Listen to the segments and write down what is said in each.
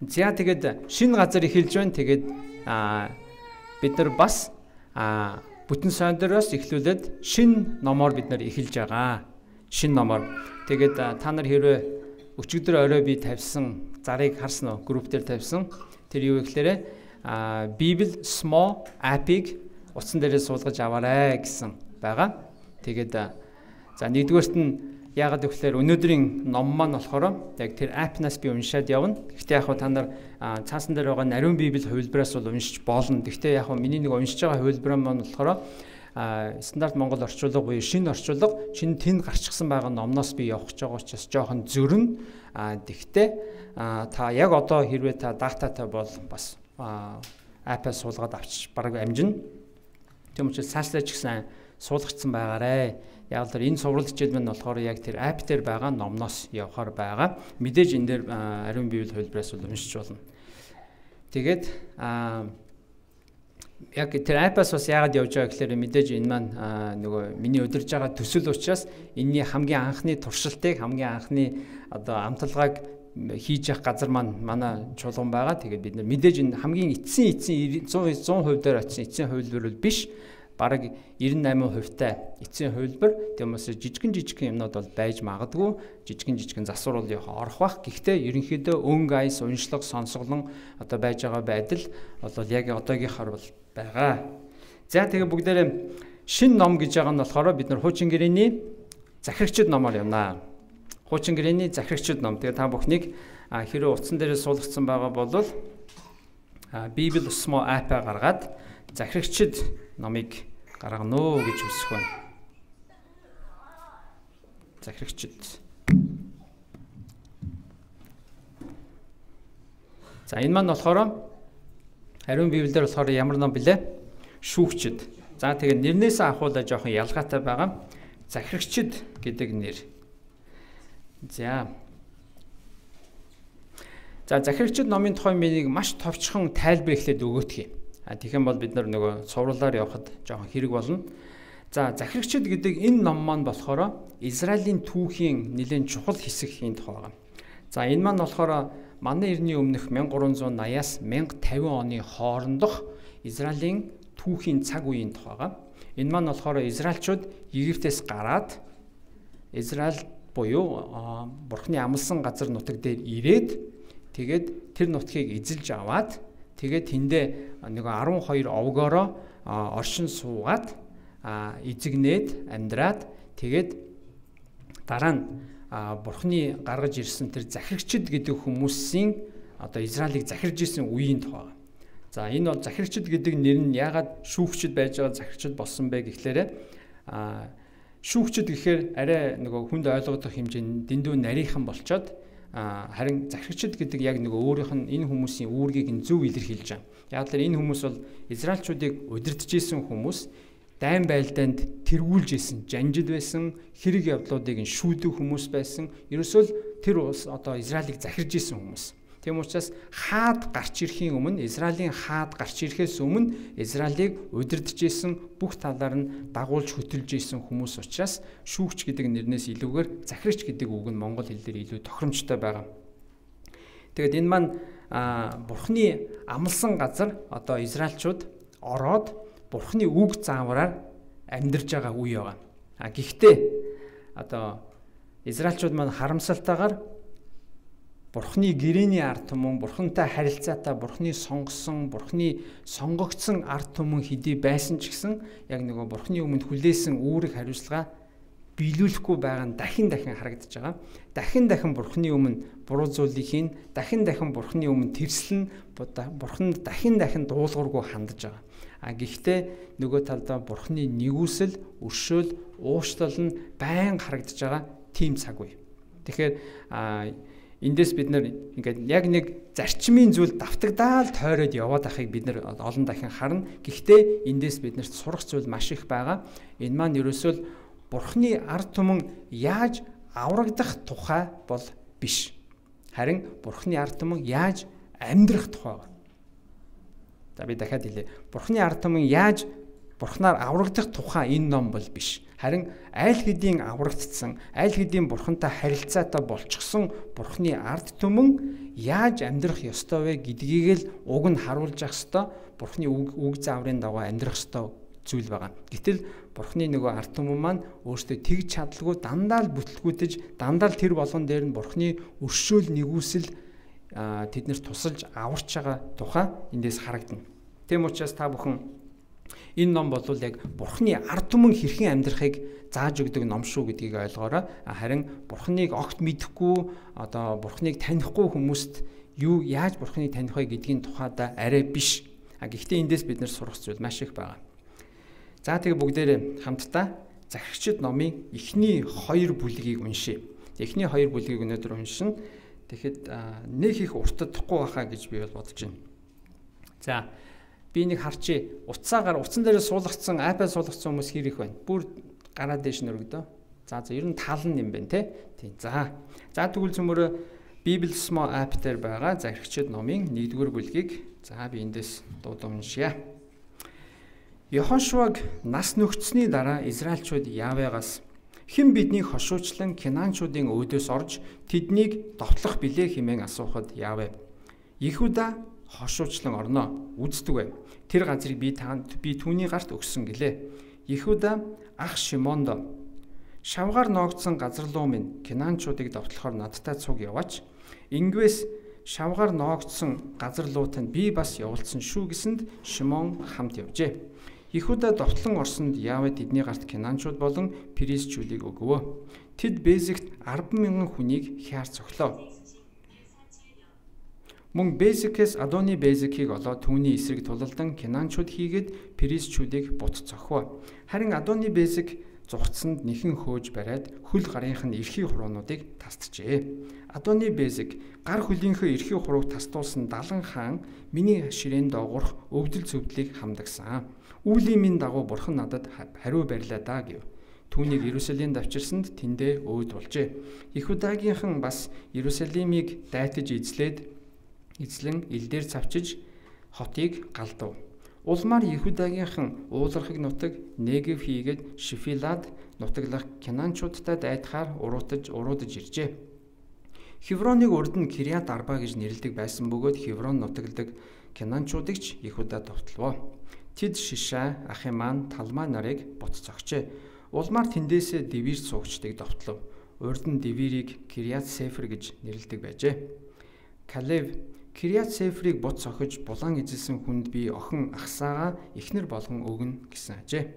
За тэгээд шинэ газар эхэлж байна. Тэгээд бид нар бас бүтэн сайндроос эхлүүлээд шинэ номоор бид нар эхэлж байгаа. Шинэ номоор. Тэгээд та нар хэрвээ өчигдөр орой би тавьсан зарыг харсан уу? Групп дээр тавьсан. Тэр юу гэхээр Bible Small App-ыг утсан дээрээ суулгаж аваарай гэсэн байгаа. Тэгээд за нэгдүгээрт нь яагаад гэвэл өнөөдрийн ном маань болохоор яг тэр апнаас би уншаад явна. Гэхдээ яг та нар цаасан дээр байгаа ариун библи хувилбараас бол уншиж болно. Гэхдээ яг миний нэг уншиж байгаа хувилбар маань болохоор стандарт монгол орчуулга буюу шинэ орчуулга чинь тэнд гарчихсан байгаа номноос би явах гэж байгаа учраас жоохон зөрнө. Гэхдээ та яг одоо хэрвээ та дататай бол бас аппаас суулгаад авчиж бараг амжина. Тийм учраас цаашлаа ч гэсэн суулгацсан байгаарэ. Яг л энэ сурвалж хичээл маань болохоор яг тэр апп дээр байгаа номноос явахаар байгаа. Мэдээж энэ дээр ариун библи хувилбараас бол уншиж болно. Тэгээд яг тэр аппаас бас яагаад явж байгаа гэхээр мэдээж энэ маань нөгөө миний удирж байгаа төсөл учраас энэний хамгийн анхны туршилтыг хамгийн анхны одоо амталгааг хийж явах газар маань манай чуулган байгаа. Тэгээд бид нар мэдээж энэ хамгийн эцсийн 100% дээр очсон эцсийн хувилбар бол биш. Бараг 98% та эцсийн хувилбар. Тиймээс жижигэн юмнууд бол байж магадгүй. Жижигэн засвар бол орох бах. Гэхдээ ерөнхийдөө өн гайс уншлага сонсголон одоо байж байгаа байдал бол яг одоогийнхаар бол байгаа. За тэгээ бүгдээрээ шинэ ном гэж байгаа нь болохоор бид нар хуучин гэрээний захирагчид номоор явнаа. Хуучин гэрээний захирагчид ном. Тэгээ та бүхнийг хэрэв утсан дээрээ суулгацсан байгаа бол Bible Small App-а гаргаад захирагчид номыг гаргана уу гэж хүсэх байна. Захирагчид. За энэ маань болохоор ариун библиэр болохоор ямар ном блэ? Шүүгчид. За тэгээ нэрнээс авахуулаа жоохон ялгаатай байгаа. Захирагчид гэдэг нэр. За захирагчид номын тухай миний маш товчхон тайлбар эхлээд өгөөдгий. Тэгэх юм бол бид нар нөгөө цувралаар явахад жоохон хэрэг болно. За захирагчид гэдэг энэ ном маань болохоор Израилийн түүхийн нэлээд чухал хэсэг хийн тухай байгаа. За энэ маань болохоор манай эртний өмнөх 1380-аас 1050 оны хоорондох Израилийн түүхийн цаг үеийн тухай байгаа. Энэ маань болохоор израильчууд Египтээс гараад Израиль буюу Бурхны амласан газар нутаг дээр ирээд тэгээд тэр нутгийг эзэлж аваад тэгээд тэндээ нэг 12 овгоороо оршин суугаад эзэгнээд амьдраад тэгээд дараа нь Бурхны гаргаж ирсэн тэр захирагчид гэдэг хүмүүсийн одоо Израилийг захирж исэн үеийн тухай. За энэ бол захирагчид гэдэг нэр нь яагаад шүүгчид байж байгаа захирагчид болсон бэ гэхлээрэ шүүгчид гэхээр арай нөгөө хүнд ойлгогдох хэмжээнд дэндүү нарийнхан болчоод харин захирагчид гэдэг яг нэг өөрийнх нь энэ хүмүүсийн үүргийг нь зөв илэрхийлж байгаа. Яг л энэ хүмүүс бол израильчуудыг удирдах гэсэн хүмүүс, дайн байлдаанд тэргүүлж исэн, жанжид байсан, хэрэг явдлуудыг нь шүүдэх хүмүүс байсан. Ерөөсөө тэр улс одоо Израилийг захирж исэн хүмүүс. Тийм учраас хаад гарч ирэхийн өмнө, Израилийн хаад гарч ирэхээс өмнө Израилийг удирдах исэн, бүх талаар нь дагуулж хөтөлж исэн хүмүүс учраас шүүгч гэдэг нэрнээс илүүгээр захирагч гэдэг үг нь монгол хэл дээр илүү тохиромжтой байгаа. Тэгэд энэ маань Бурхны амласан газар одоо израильчууд ороод Бурхны үг заавраар амьдарч байгаа үе байгаа. Гэхдээ одоо израильчууд маань харамсалтайгаар Бурхны гэрээний ард түмэн, Бурхантай харилцаатай, Бурхны сонгосон, Бурхны сонгогдсон ард түмэн хэдий байсан ч гэсэн яг нөгөө Бурхны өмнө хүлээсэн үүрэг хариуцлага биелүүлэхгүй байгаа нь дахин харагдаж байгаа. Дахин Бурхны өмнө буруу зүйлийг хийн, дахин Бурхны өмнө тэрслэн, Бурханд дахин дуулуургүй хандж байгаа. Гэхдээ нөгөө талдаа Бурхны нэгүсэл, өршөөл, уушлал нь байн харагдаж байгаа тийм цаг үе. Тэгэхээр эндээс бид нар ингээд яг нэг зарчмын зүйл давтагдаал тойроод яваад ахыг бид нар олон дахин харна. Гэхдээ эндээс бид нарт сурах зүйл маш их байгаа. Энэ маань ерөөсөө Бурхны ард түмэн яаж аврагдах тухай бол биш. Харин Бурхны ард түмэн яаж амьдрах тухай. За би дахиад хэлье. Бурхны ард түмэн яаж Бурхнаар аврагдах тухай энэ ном бол биш. Харин аль хэдийн аврагдсан, аль хэдийн Бурхантай харилцаатай болчихсон Бурхны ард түмэн яаж амьдрах ёстой вэ гэдгийг л уг нь харуулж явах ёстой. Бурхны үг зааврын дагуу амьдрах ёстой зүйл байгаа. Гэтэл Бурхны нөгөө ард түмэн маань өөртөө тэгж чадлагүй дандаа л бүтлгүүтэж, дандаа л тэр болгон дээр нь Бурхны өршөөл нэгүсэл тэднэрт тусалж аварч байгаа тухай эндээс харагдана. Тэм учраас та бүхэн энэ ном бол яг Бурхны ард түмэн хэрхэн амьдрахыг зааж өгдөг ном шүү гэдгийг ойлгоорой. Харин Бурхныг огт мэдэхгүй, одоо Бурхныг танихгүй хүмүүст яаж Бурхныг таних вэ гэдгийн тухайда арай биш. Гэхдээ эндээс бид нар сурах зүйл маш их байгаа. За тэгээ бүгдээрээ хамтдаа Захирагчид номын эхний 2 бүлгийг уншъя. Эхний 2 бүлгийг өнөөдөр уншина. Тэгэхэд нэг их уртдахгүй байхаа гэж би бол бодож байна. За би нэг харчи утсан дээр суулгацсан, iPad суулгацсан хүмүүс хэр их байна. Бүр гараа дээш нөргөдөө. За ер нь талан юм байна те. Тийм. За тэгвэл цөмөрө Biblesmo app дээр байгаа Захирагчид номын 1-р бүлгийг би эндээс дуудан уншъя. Йохошуаг нас нөхцсөний дараа Израильчууд Явегаас хэн биднийг хошуучлан Кинаанчуудын өөдөөс орж тэднийг довтлох билээ хэмээн асуухад Яве Ихуда хошуучлан орноо үздэг вэ? Тэр газрыг би түүний гарт өгсөн гэлээ. Ихуда ах Шимонд шавгаар ноогдсон газар луу минь Кинаанчуудыг довтлохоор надтай цуг яваач. Ингвээс шавгаар ноогдсон газар луутанд би бас явуулсан шүү гэсэнд Шимон хамт явжээ. Ихуда довтлон орсонд Яве тэдний гарт Кинаанчууд болон Перизчүүдийг өгвөө. Тэд Безект 10,000 хүнийг хяар цоглоо. Мөн Безекээс Адони Безекийг олоод түүний эсрэг тулалдан Кинаанчууд хийгээд Перизчүүдийг бут цохвоо. Харин Адони Безек зугтсанд нэхэн хөөж бариад хөл гарынх нь эрхий хуруунуудыг тасджээ. Адони Безек гар хөлийнхөө эрхий хурууг тастуулсан Далан хаан миний ширээн доогоорх өвдөл цөвдлийг хамдагсан. Үүлийн минь дагуу Бурхан надад хариу барилаа даа гэв. Түүнийг Иерусалимд авчирсанд тэндээ өөд болжээ. Ихудагийнхан бас Иерусалимыг дайтаж эзлэн элдээр цавчиж хотыг галдав. Улмаар Ихудагийнхан уулархаг нутаг Негев хийгээд Шифилад нутаглах Кинаанчуудтай дайдахаар уруудаж иржээ. Хевроныг урд нь Кириат Арба гэж нэрлэдэг байсан бөгөөд Хеврон нутагладаг Кинаанчуудыг ч Ихуда довтлоо. Тэд Шиша, Ахиман, Талмай нарыг бут цогчээ. Улмаар тэндээсээ Девир суугчдыг довтлов. Урд нь Девирийг Кириат Сефер гэж нэрлэдэг байжээ. Калев Кириат Сеферийг бут цохиж булан эзэлсэн хүнд би охин Ахсаага эхнэр болгон өгнө гэсэн ажээ.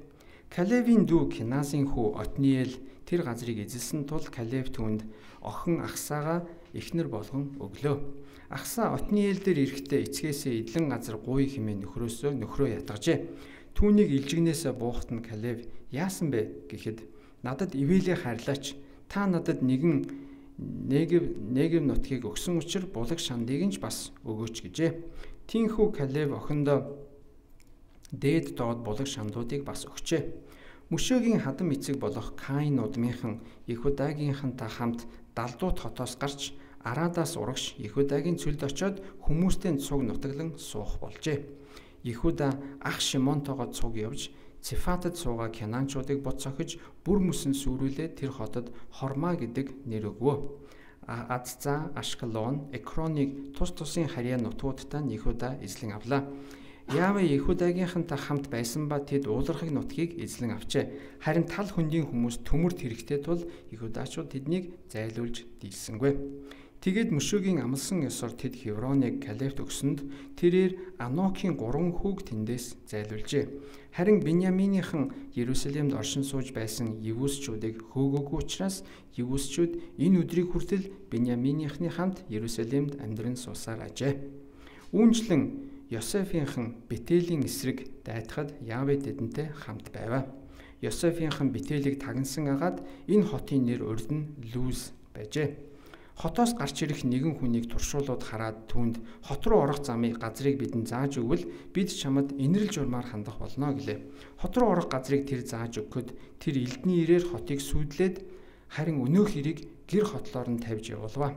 Калевийн дүү Киназын хүү Отниел тэр газрыг эзэлсэн тул Калев түүнд охин Ахсаага эхнэр болгон өглөө. Ахса Отниел дээр ирэхдээ эцгээсээ эдлэн газар гуй хэмээн нөхрөө ятгажээ. Түүнийг илжигнээсээ буухт нь Калев яасан бэ гэхэд надад ивэлээ хайрлаач. Та надад нэгэн Негев нутгийг өгсөн учраас булаг шандыг нь ч бас өгөөч гэжээ. Тинхүү Калев охиндоо дээд доод булаг шандуудыг бас өгчээ. Мөшөөгийн хадам эцэг болох Каин удмынхан Ихудагийнхантай хамт Далдууд хотоос гарч Арадаас урагш Ихудагийн цөлд очоод хүмүүстэй цуг нутаглан суух болжээ. Ихуда ах Шимонтойгоо цуг явж Цефатад суугаа Кинаанчуудыг бут цохиж бүр мөсөн сүрүүлээд тэр хотод Хормаа гэдэг нэр өгвөө. Азза, Ашкалон, Экроныг тус тусын харьяа нутгуудтай Ихуда эзлэн авлаа. Яве Ихудагийнхантай хамт байсан ба тэд уулархаг нутгийг эзлэн авчээ. Харин тал хөндийн хүмүүс төмөрт хэрэгтэй тул Ихудачууд тэднийг зайлуулж дийлсэнгүй. Тэгээд мөшөөгийн амлсан ёсоор тэд Хевроныг Калевт өгсөнд тэрээр Анокийн 3 хүүг тэндээс зайлуулжээ. Харин Биньяминийнхан Иерусалимд оршин сууж байсан Евусчүүдийг хөөгөөгүй учраас Евусчүүд энэ өдрийг хүртэл Биньяминийнхны хамт Иерусалимд амьдран суусаар ажээ. Үүнчлэн Йосефийнхан Бетэлийн эсрэг дайтахад Яве тэдэнтэй хамт байв. Йосефийнхан Бетэлийг тагнасан агаад энэ хотын нэр урд нь Луз байжээ. Хотоос гарч ирэх нэгэн хүнийг туршуулууд хараад түүнд хот руу орох замыг газрыг бидэнд зааж өгвөл бид чамд инэрл журмаар хандах болно гэлээ. Хот руу орох газрыг тэр зааж өгөхөд тэр элдний ирээр хотыг сүйдлээд харин өнөөх ирийг гэр хотлоор нь тавьж явуулваа.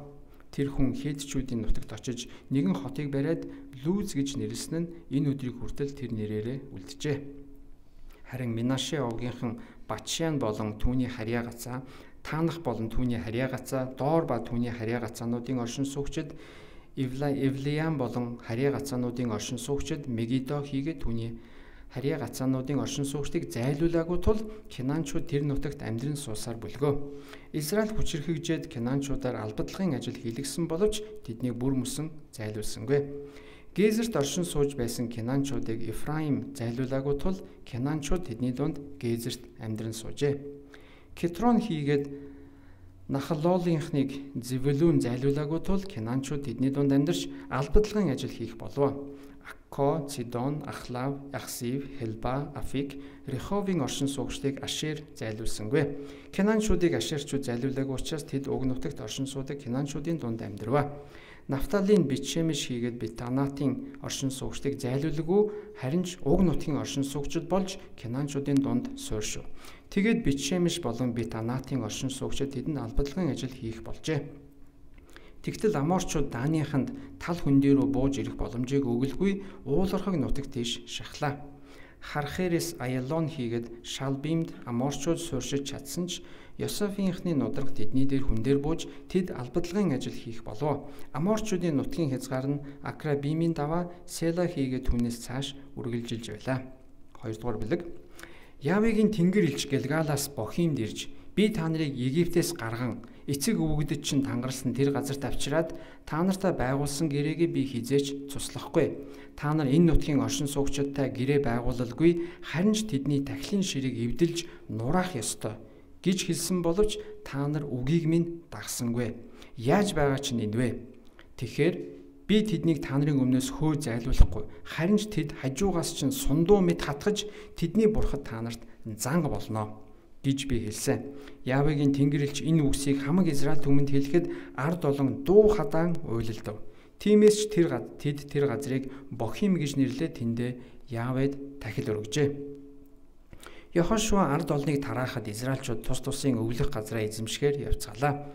Тэр хүн Хеттчүүдийн нутагт очиж нэгэн хотыг бариад Луз гэж нэрлсэн нь энэ өдрийг хүртэл тэр нэрээрээ үлджээ. Харин Минаше овгийнхан Батшан болон түүний харьяа гацаа, Таанах болон түүний харьяа гацаа, Доор ба түүний харьяа гацаануудын оршин суугчид, Эвлиам болон харьяа гацаануудын оршин суугчид Мегидо хийгээд түүний харьяа гацаануудын оршин суугчдыг зайлуулаагүй тул Кинаанчууд тэр нутагт амьдран суусаар бүлгөө. Израиль хүчирхэгжээд Кинаанчуудаар албадлагын ажил хийлгсэн боловч тэднийг бүр мөсөн зайлуулсангүй. Гезерт оршин сууж байсан Кинаанчуудыг Ефраим зайлуулаагүй тул Кинаанчууд тэдний дунд Гезерт амьдран суужээ. Кетрон хийгээд Нахалолынхныг Зевулун зайлуулаагүй тул Кинаанчууд тэдний дунд амьдарч албадлагын ажил хийх болов. Акко, Цидон, Ахлав, Ахсив, Хелба, Афик, Реховын оршин суугчдыг Ашер зайлуулсангүй. Кинаанчуудыг Ашерчууд зайлуулаагүй учраас тэд уг нутагт оршин суудаг Кинаанчуудын дунд амьдрав. Нафталийн Битшемиш хийгээд Битанатын оршин суугчдыг зайлуулаагүй, харин ч уг нутгийн оршин суугчид болж Кинаанчуудын дунд сууршив. Тэгээд Битшемиш болон Битанатын оршин суугчид тэдэнд албадлагын ажил хийх болжээ. Тэгтэл Аморчууд Данийнханд тал хөндөө рүү бууж ирэх боломжийг өгөлгүй уулархаг нутагт тийш шахлаа. Хархерес Аялон хийгээд Шалбимд Аморчууд сууршиж чадсан ч Йосефийнхны нудраг тэдний дээр хүндээр бууж тэд албадлагын ажил хийх болов. Аморчуудын нутгийн хязгаар нь Акрабимийн даваа Села хийгээд түүнээс цааш үргэлжилж байлаа. 2 дугаар бүлэг. Явигийн тэнгэр элч Гэлгалаас Бохимд ирж би та нарыг Египтээс гарган эцэг өвгдөд чинь тангарсан тэр газарт авчираад та нартай байгуулсан гэрээгээ би хизээч цуслахгүй. Та нар энэ нутгийн оршин суугчдтай гэрээ байгуулалгүй, харин ч тэдний тахилын ширийг эвдэлж нураах ёстой гэж хэлсэн боловч та нар үгийг минь дагсангүй. Яаж байгаа чинь энэ вэ? Тэгэхээр би тэднийг та нарын өмнөөс хөө зайлуулахгүй, харин ч тэд хажуугаас чинь сундуу мэд хатгаж тэдний бурхад та нарт зан болно гэж би хэлсэн. Явигийн тэнгэрлэгч энэ үгсийг хамаг Израиль түмэнд хэлэхэд ард олон дуу хадаан уйлалдав. Тиймээс ч тэд тэр газрыг Бохим гэж нэрлээ, тэндээ Явед тахил өргөжээ. Йохошуа ард олныг тараахад Израильчууд тус тусын өвлөх газраа эзэмшгээр явцгаалаа.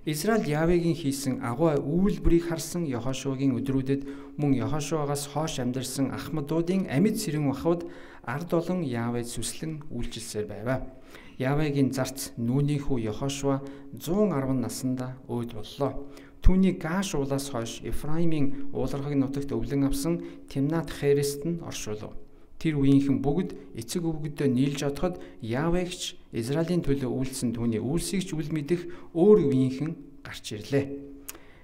Израиль Явигийн хийсэн агуу үйлбэрийг харсан Йохошуагийн өдрүүдэд мөн Йохошуагаас хойш амьдарсан ахмадуудын амьд сэрэн махбод ард олон Явед сүслэн үйлчилсээр байв. Явигийн зарц Нүүний хүү Йохошуа 110 наснда өөд боллоо. Түүний Гааш уулаас хойш Ефраимын уулархаг нутагт өвлөн авсан Тимнат Херест нь оршуулв. Тэр үеийнхэн бүгд эцэг өвгөдөө нийлж одоход Явигч Израилийн төлөө үйлсэн түүний үйлсийг ч үл мэдэх өөр үеийнхэн гарч ирлээ.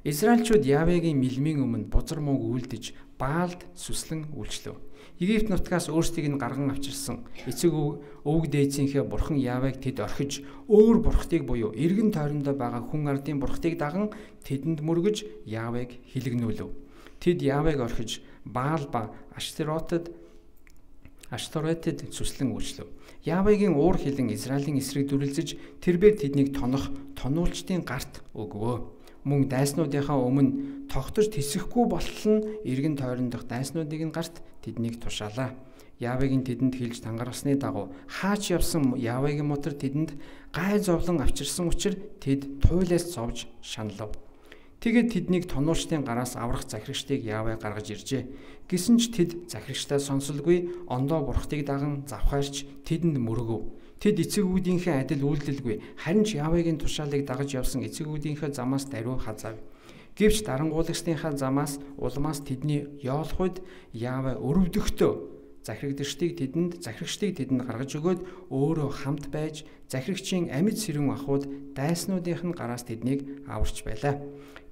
Израильчууд Явигийн мэлмийн өмнө бузар мууг үйлдэж Баалд сүслэн үйлчлэв. Египт нутгаас өөрсдийг нь гарган авчирсан эцэг өвөг дээдсийнхээ бурхан Явиг тэд орхиж өөр бурхтыг буюу эргэн тойрондоо байгаа хүн ардын бурхтыг даган тэдэнд мөргөж Явиг хилэгнүүлв. Тэд Явиг орхиж Баал ба Ашторотэд сүслэн үйлчлэв. Явигийн уур хилэн Израилийн эсрэг дүрлзэж тэрбээр тэднийг тонуулчдын гарт өгвөө. Мөн дайснуудынхаа өмнө тогтож тисэхгүй болтол нь эргэн тойрондох дайснуудыг нь гарт тэднийг тушаалаа. Явигийн тэдэнд хэлж тангарсны дагуу хаач явсан Явигийн мотор тэдэнд гай зовлон авчирсан учраас тэд туйлаас зовж шаналв. Тэгээд тэднийг тонуулчдын гараас аврах захирагчдыг Явиг гаргаж иржээ. Гэсэн ч тэд захирагчдаа сонсолгүй, ондоо бурхтыг даган завхаарч тэдэнд мөргөв. Тэд эцэгүүдийнхээ адил үйлдэлгүй, харин ч Явигийн тушаалыг дагаж явсан эцэгүүдийнхээ замаас даруй хазав. Гэвч дарангуулагчдынхаа замаас улмаас тэдний яолох үед Яви өрөвдөгтөө захирагчдыг тэдэнд гаргаж өгөөд өөрөө хамт байж захирагчийн амьд сэрүүн ахуйд дайснуудынх нь гараас тэднийг аварч байлаа.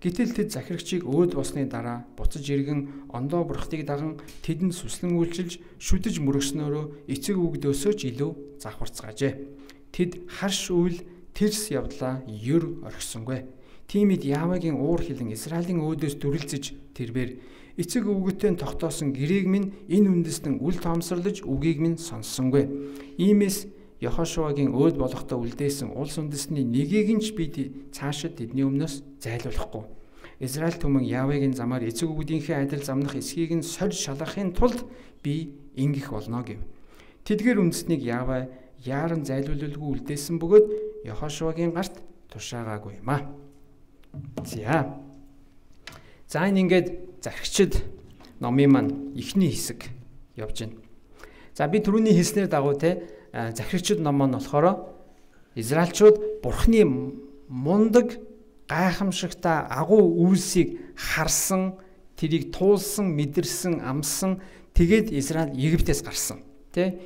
Гэтэл тэд захирагчийг өөд босны дараа буцаж иргэн ондоо бурхтыг даган тэдэнд сүслэн үйлчилж шүдэж мөргснөөрөө эцэг өвгдөөсөө ч илүү завхарцгаажээ. Тэд харш үйл тэрс явдлаа ёр орхисонгүй. Тиймид Явигийн уур хилэн Израилийн өөдөөс дүрлзэж тэрбээр эцэг өвгөттэй тогтоосон гэрээг минь энэ үндэстэн үл тоомсорлож үгийг минь сонссонгүй. Иймээс Йохошуагийн өөд болохтой үлдээсэн улс үндэстний нэгийг нь ч би цаашид тэдний өмнөөс зайлуулахгүй. Израиль түмэн Явигийн замаар эцэг өвгдийнхээ адил замнах эсхийг нь сольж шалгахын тулд би ингэх болно гэв. Тэдгээр үндэстнийг Яви яаран зайлуулалгүй үлдээсэн бөгөөд Йохошуагийн гарт тушаагаагүй юм аа. За энэ ингээд захирагчид номын маань эхний хэсэг явж байна. За би түрүүний хэлснээр дагуу те захирагчид ном маань болохоор Израильчууд Бурхны мундаг гайхамшигтай агуу үйлсийг харсан, тэрийг туулсан, мэдэрсэн, амсан, тэгээд Израиль Египтээс гарсан. Тэ?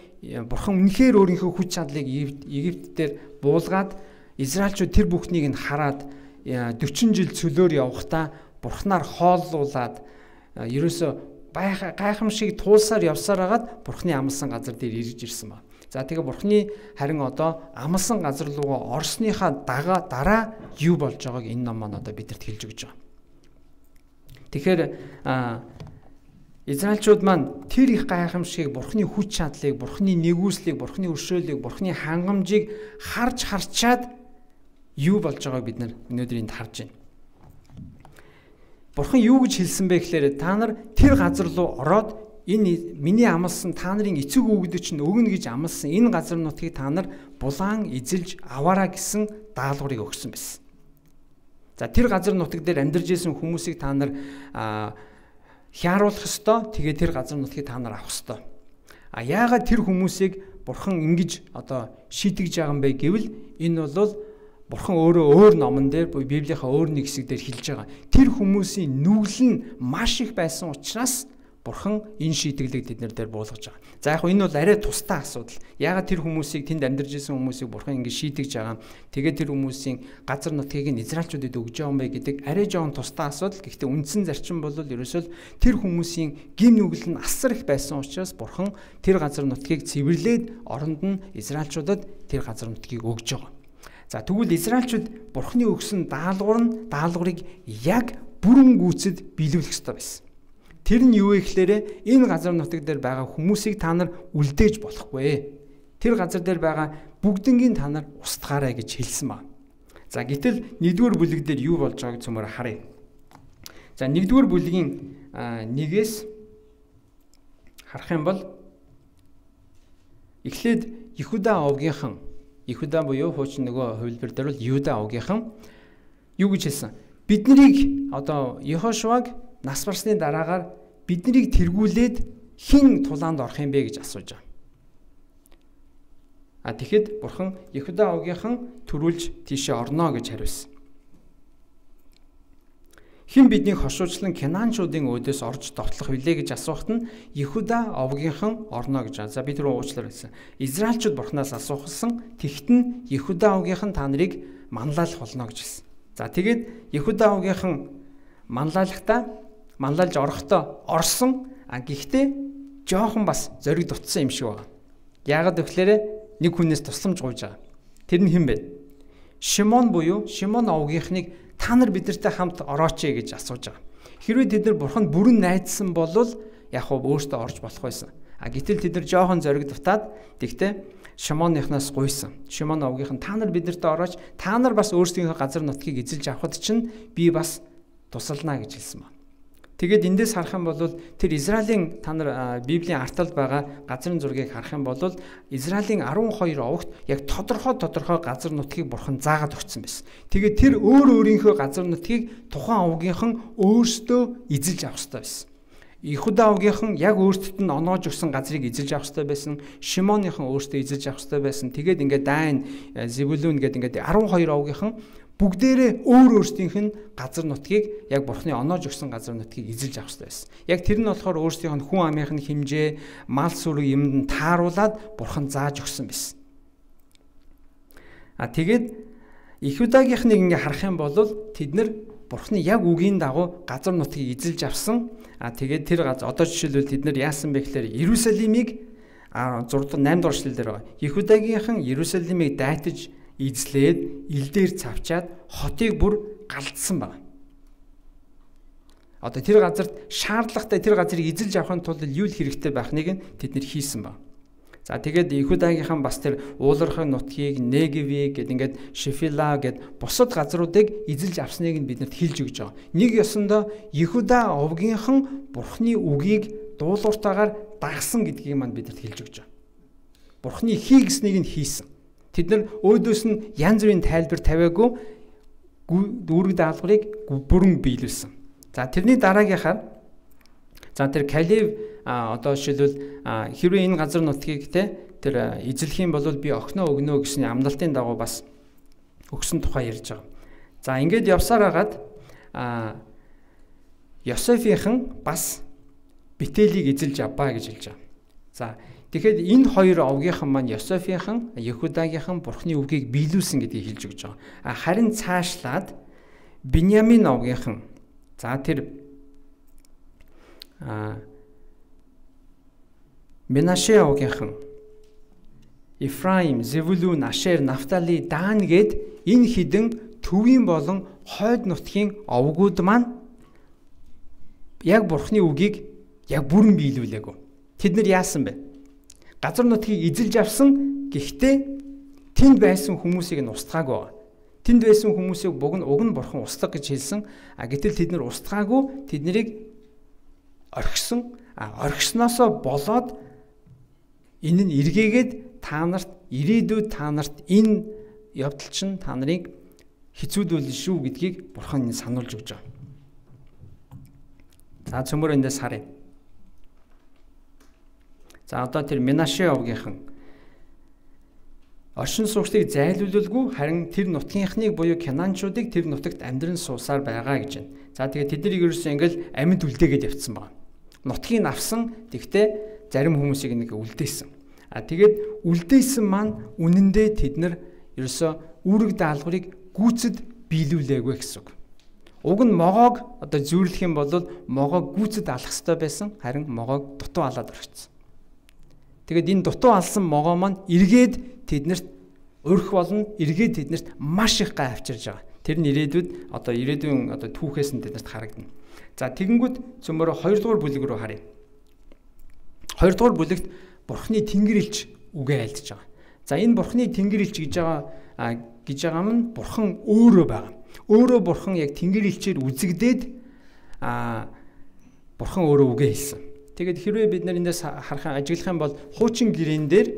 Бурхан үнэхээр өөрийнхөө хүч чадлыг Египт дээр буулгаад Израильчууд тэр бүхнийг нь хараад 40 жил цөлөөр явахдаа Бурханаар хооллуулад ерөөсө гайхамшиг туулсаар явсаар хагаад Бурхны амлсан газар дээр ирж ирсэн ба. За тэгээ Бурхны харин одоо амлсан газар руу орсныхаа дараа юу болж байгааг энэ ном маань одоо бидэрт хэлж өгч байгаа. Тэгэхээр Израильчууд маань тэр их гайхамшигыг, Бурхны хүч чадлыг, Бурхны нэгүслийг, Бурхны өршөөлийг, Бурхны хангамжийг харчаад юу болж байгааг бид нар өнөөдөр энд харж байна. Бурхан юу гэж хэлсэн бэ гэхээр та нар тэр газар руу ороод энэ миний амлсан та нарын эцэг өвгөдөд чинь өгнө гэж амласан энэ газар нутгийг та нар булаан эзэлж аваараа гэсэн даалгаврыг өгсөн байсан. За тэр газар нутаг дээр амьдарч исэн хүмүүсийг та нар хяаруулах ёстой. Тэгээ тэр газар нутгийг та нар авах ёстой. Яагаад тэр хүмүүсийг Бурхан ингэж одоо шийтгэж байгаа юм бэ гэвэл энэ бол Бурхан өөрөө өөр номон дээр Библийнхаа өөр нэг хэсэг дээр хэлж байгаа. Тэр хүмүүсийн нүгэл нь маш их байсан учраас Бурхан энэ шийтгэлийг тэднэр дээр буулгаж байгаа. За яг энэ бол арай тустай асуудал. Яагаад тэр хүмүүсийг тэнд амьдарч исэн хүмүүсийг Бурхан ингэ шийтгэж байгаа. Тэгээд тэр хүмүүсийн газар нутгийг нь Израильчуудад өгж байгаа юм бэ гэдэг арай жоон тустай асуудал. Гэхдээ үндсэн зарчим бол ерөөсөө тэр хүмүүсийн гим нүгэл нь асар их байсан учраас Бурхан тэр газар нутгийг цэвэрлээд оронд нь Израильчуудад тэр газар нутгийг өгж байгаа. За тэгвэл Израильчууд Бурханы өгсөн даалгаврыг яг бүрэн гүйцэд биелүүлэх ёстой байсан. Тэр нь юу вэ гэхээр энэ газар нутаг дээр байгаа хүмүүсийг та нар үлдээж болохгүй. Тэр газар дээр байгаа бүгднийг та нар устгаарай гэж хэлсэн ба. За гэтэл 1-р бүлэг дээр юу болж байгааг цөмөр харъя. За 1-р бүлгийн 1-ээс харах юм бол эхлээд Иуда овгийнхан, Иуда буюу хуучин нөгөө хувилбар дээр бол Юда овгийнхан юу гэж хэлсэн? Биднийг одоо Йехошуаг нас барсны дараагаар биднийг тэргүүлээд хэн тулаанд орох юм бэ гэж асууж байгаа. Тэгэхэд Бурхан Иуда овгийнхан төрүүлж тийшээ орно гэж хариулсан. Хэн биднийг хошуучлан Канаанчуудын өөдөөс орж довтлох вүлээ гэж асуухад нь Иуда овгийнхан орно гэж байгаа. За бид рүү уучлаар хэлсэн. Израильчууд Бурханаас асуухсан тэгт нь Иуда овгийнхан та нарыг манлайлах болно гэж хэлсэн. За тэгээд Иуда овгийнхан манлайлж орохдоо орсон. Гэхдээ жоохон бас зориг дутсан юм шиг байна. Яагаад гэвэл нэг хүнээс тусламж гуйж байгаа. Тэр нь хэн бэ? Шимон буюу Шимон овгийнхныг та нар бидэртэй хамт орооч гэж асууж байгаа. Хэрвээ тэд нар Бурханд бүрэн найдсан бол яг хөө өөртөө орж болох байсан. Гэтэл тэд нар жоохон зориг дутаад тэгтээ Шимоныхнаас гуйсан. Шимон овгийнхан та нар бидэртэй орооч, та нар бас өөрсдийнхөө газар нутгийг эзэлж авахд чинь би бас тусална гэж хэлсэн байна. Тэгээд эндээс харах юм бол тэр Израилийн та нар Библийн арталд байгаа газрын зургийг харах юм бол Израилийн 12 овогт яг тодорхой газар нутгийг Бурхан заагаад өгсөн байсан. Тэгээд тэр өөрийнхөө газар нутгийг тухайн овгийнхан өөртөө эзэлж авах ёстой байсан. Иуда овгийнхан яг өөртөд нь оноож өгсөн газрыг эзэлж авах ёстой байсан. Шимоныхан өөртөө эзэлж авах ёстой байсан. Тэгээд ингээд Дайн, Зебулун ингээд 12 овгийнхан бүгдээрээ өөрсдийнх нь газар нутгийг яг Бурханы оноож өгсөн газар нутгийг эзэлж авах ёстой байсан. Яг тэр нь болохоор өөрсдийнх нь хүн амынхны хэмжээ, мал сүрэг юмд нь тааруулаад Бурхан зааж өгсөн байсан. Тэгээд Иудагийнхныг ингээ харах юм бол тэд нар Бурханы яг үгийн дагуу газар нутгийг эзэлж авсан. Тэгээд тэр одоо жишээлбэл тэд нар яасан бэ гэхээр Иерусалимыг 8 дугаар эшлэл дээр байгаа. Иудагийнхан Иерусалимыг дайтаж эзлээд ил дээр цавчаад хотыг бүр галдсан байна. Одоо тэр газарт шаардлагатай тэр газрыг эзэлж авахын тулд юу л хэрэгтэй байхныг нь тэд нэр хийсэн байна. За тэгээд Иудагийнхан бас тэр уулархан нутгийг Негевийг гэд ингээд Шефила гэд бусад газруудыг эзэлж авсныг нь биднэрт хэлж өгч байгаа. Нэг ёсондоо Иуда овгийнхан Бурханы үгийг дуулууртаагаар дагсан гэдгийг маань биднэрт хэлж өгч байгаа. Бурханы хий гэснийг нь хийсэн. Тэд нар өөдөөс нь янз бүрийн тайлбар тавиагүй дүүрэг даалгаврыг бүрэн биелүүлсэн. За тэрний дараагийнхаар За тэр Калев одоо жишээлбэл хэрвээ энэ газар нутгийг тэр эзлэх юм бол би охиноо өгнө гэсэн амлалтын дагуу бас өгсөн тухай ярьж байгаа. За ингээд явсаар хагаад Йосефийнхэн бас Бетелийг эзэлж авбаа гэж хэлж байгаа. За тэгэхээр энэ хоёр овгийнхан маань Йосефийнхэн, Ехудагийнхэн Бурхны үгийг биелүүлсэн гэдгийг хэлж өгч байгаа. Харин цаашлаад Биньямин овгийнхан за тэр Менаше овгийнхан Ифраим, Зевулун, Ашер, Нафтали, Дан гэд энэ хідэн төвийн болон хойд нутгийн овгууд маань яг Бурхны үгийг яг бүрэн биелүүлээгүй. Тэд нар яасан бэ? Газар нутгийг эзэлж авсан, гэхдээ тэнд байсан хүмүүсийг нь устгаагүй байгаа. Тэнд байсан хүмүүсийг уг нь Бурхан устгах гэж хэлсэн. Гэтэл тэд нар устгаагүй, тэднийг орхисон. Орхисноосоо болоод энэ нь эргээгээд та нарт ирээдүйд та нарт энэ явдал чинь та нарыг хэцүүдүүлнэ шүү гэдгийг Бурхан сануулж өгч байгаа. За цөмөр эндээс харъя. За одоо тэр Менаше овгийнхан оршин суугчдыг зайлуулалгүй харин тэр нутгийнхныг буюу Канаанчуудыг тэр нутагт амьдран суусаар байгаа гэж байна. За тэгээд тэднийг ерөөсөө ингээл амьд үлдээгээд явцсан байна. Нутгийг авсан тэгтээ зарим хүмүүсийг нэг үлдээсэн. Тэгээд үлдээсэн маань үнэндээ тэд нар ерөөсөө үүрэг даалгаврыг гүйцэд биелүүлээгүй гэсэн үг. Уг нь могоог одоо зүйрлэх юм бол могоог гүйцэд алах ёстой байсан, харин могоог дутуу алаад орчихсон. Тэгээд энэ дутуу алсан могоо маань эргээд тэднэрт өрх болно, эргээд тэднэрт маш их гай авчирж байгаа. Тэр нь ирээдүйд одоо ирээдүйн одоо түүхээс нь тэднэрт харагдана. За тэгэнгүүт цөмөрө 2 дугаар бүлэг рүү харъя. 2 дугаар бүлэгт Бурхны тэнгэр элч үгээ айлдж байгаа. За энэ Бурхны тэнгэр элч гэж байгаа нь Бурхан өөрөө байгаа. Өөрөө Бурхан яг тэнгэр элчээр үзэгдээд Бурхан өөрөө үгээ хэлсэн. Тэгээд хэрвээ бид нар эндээс ажиглах юм бол хуучин гэрээн дээр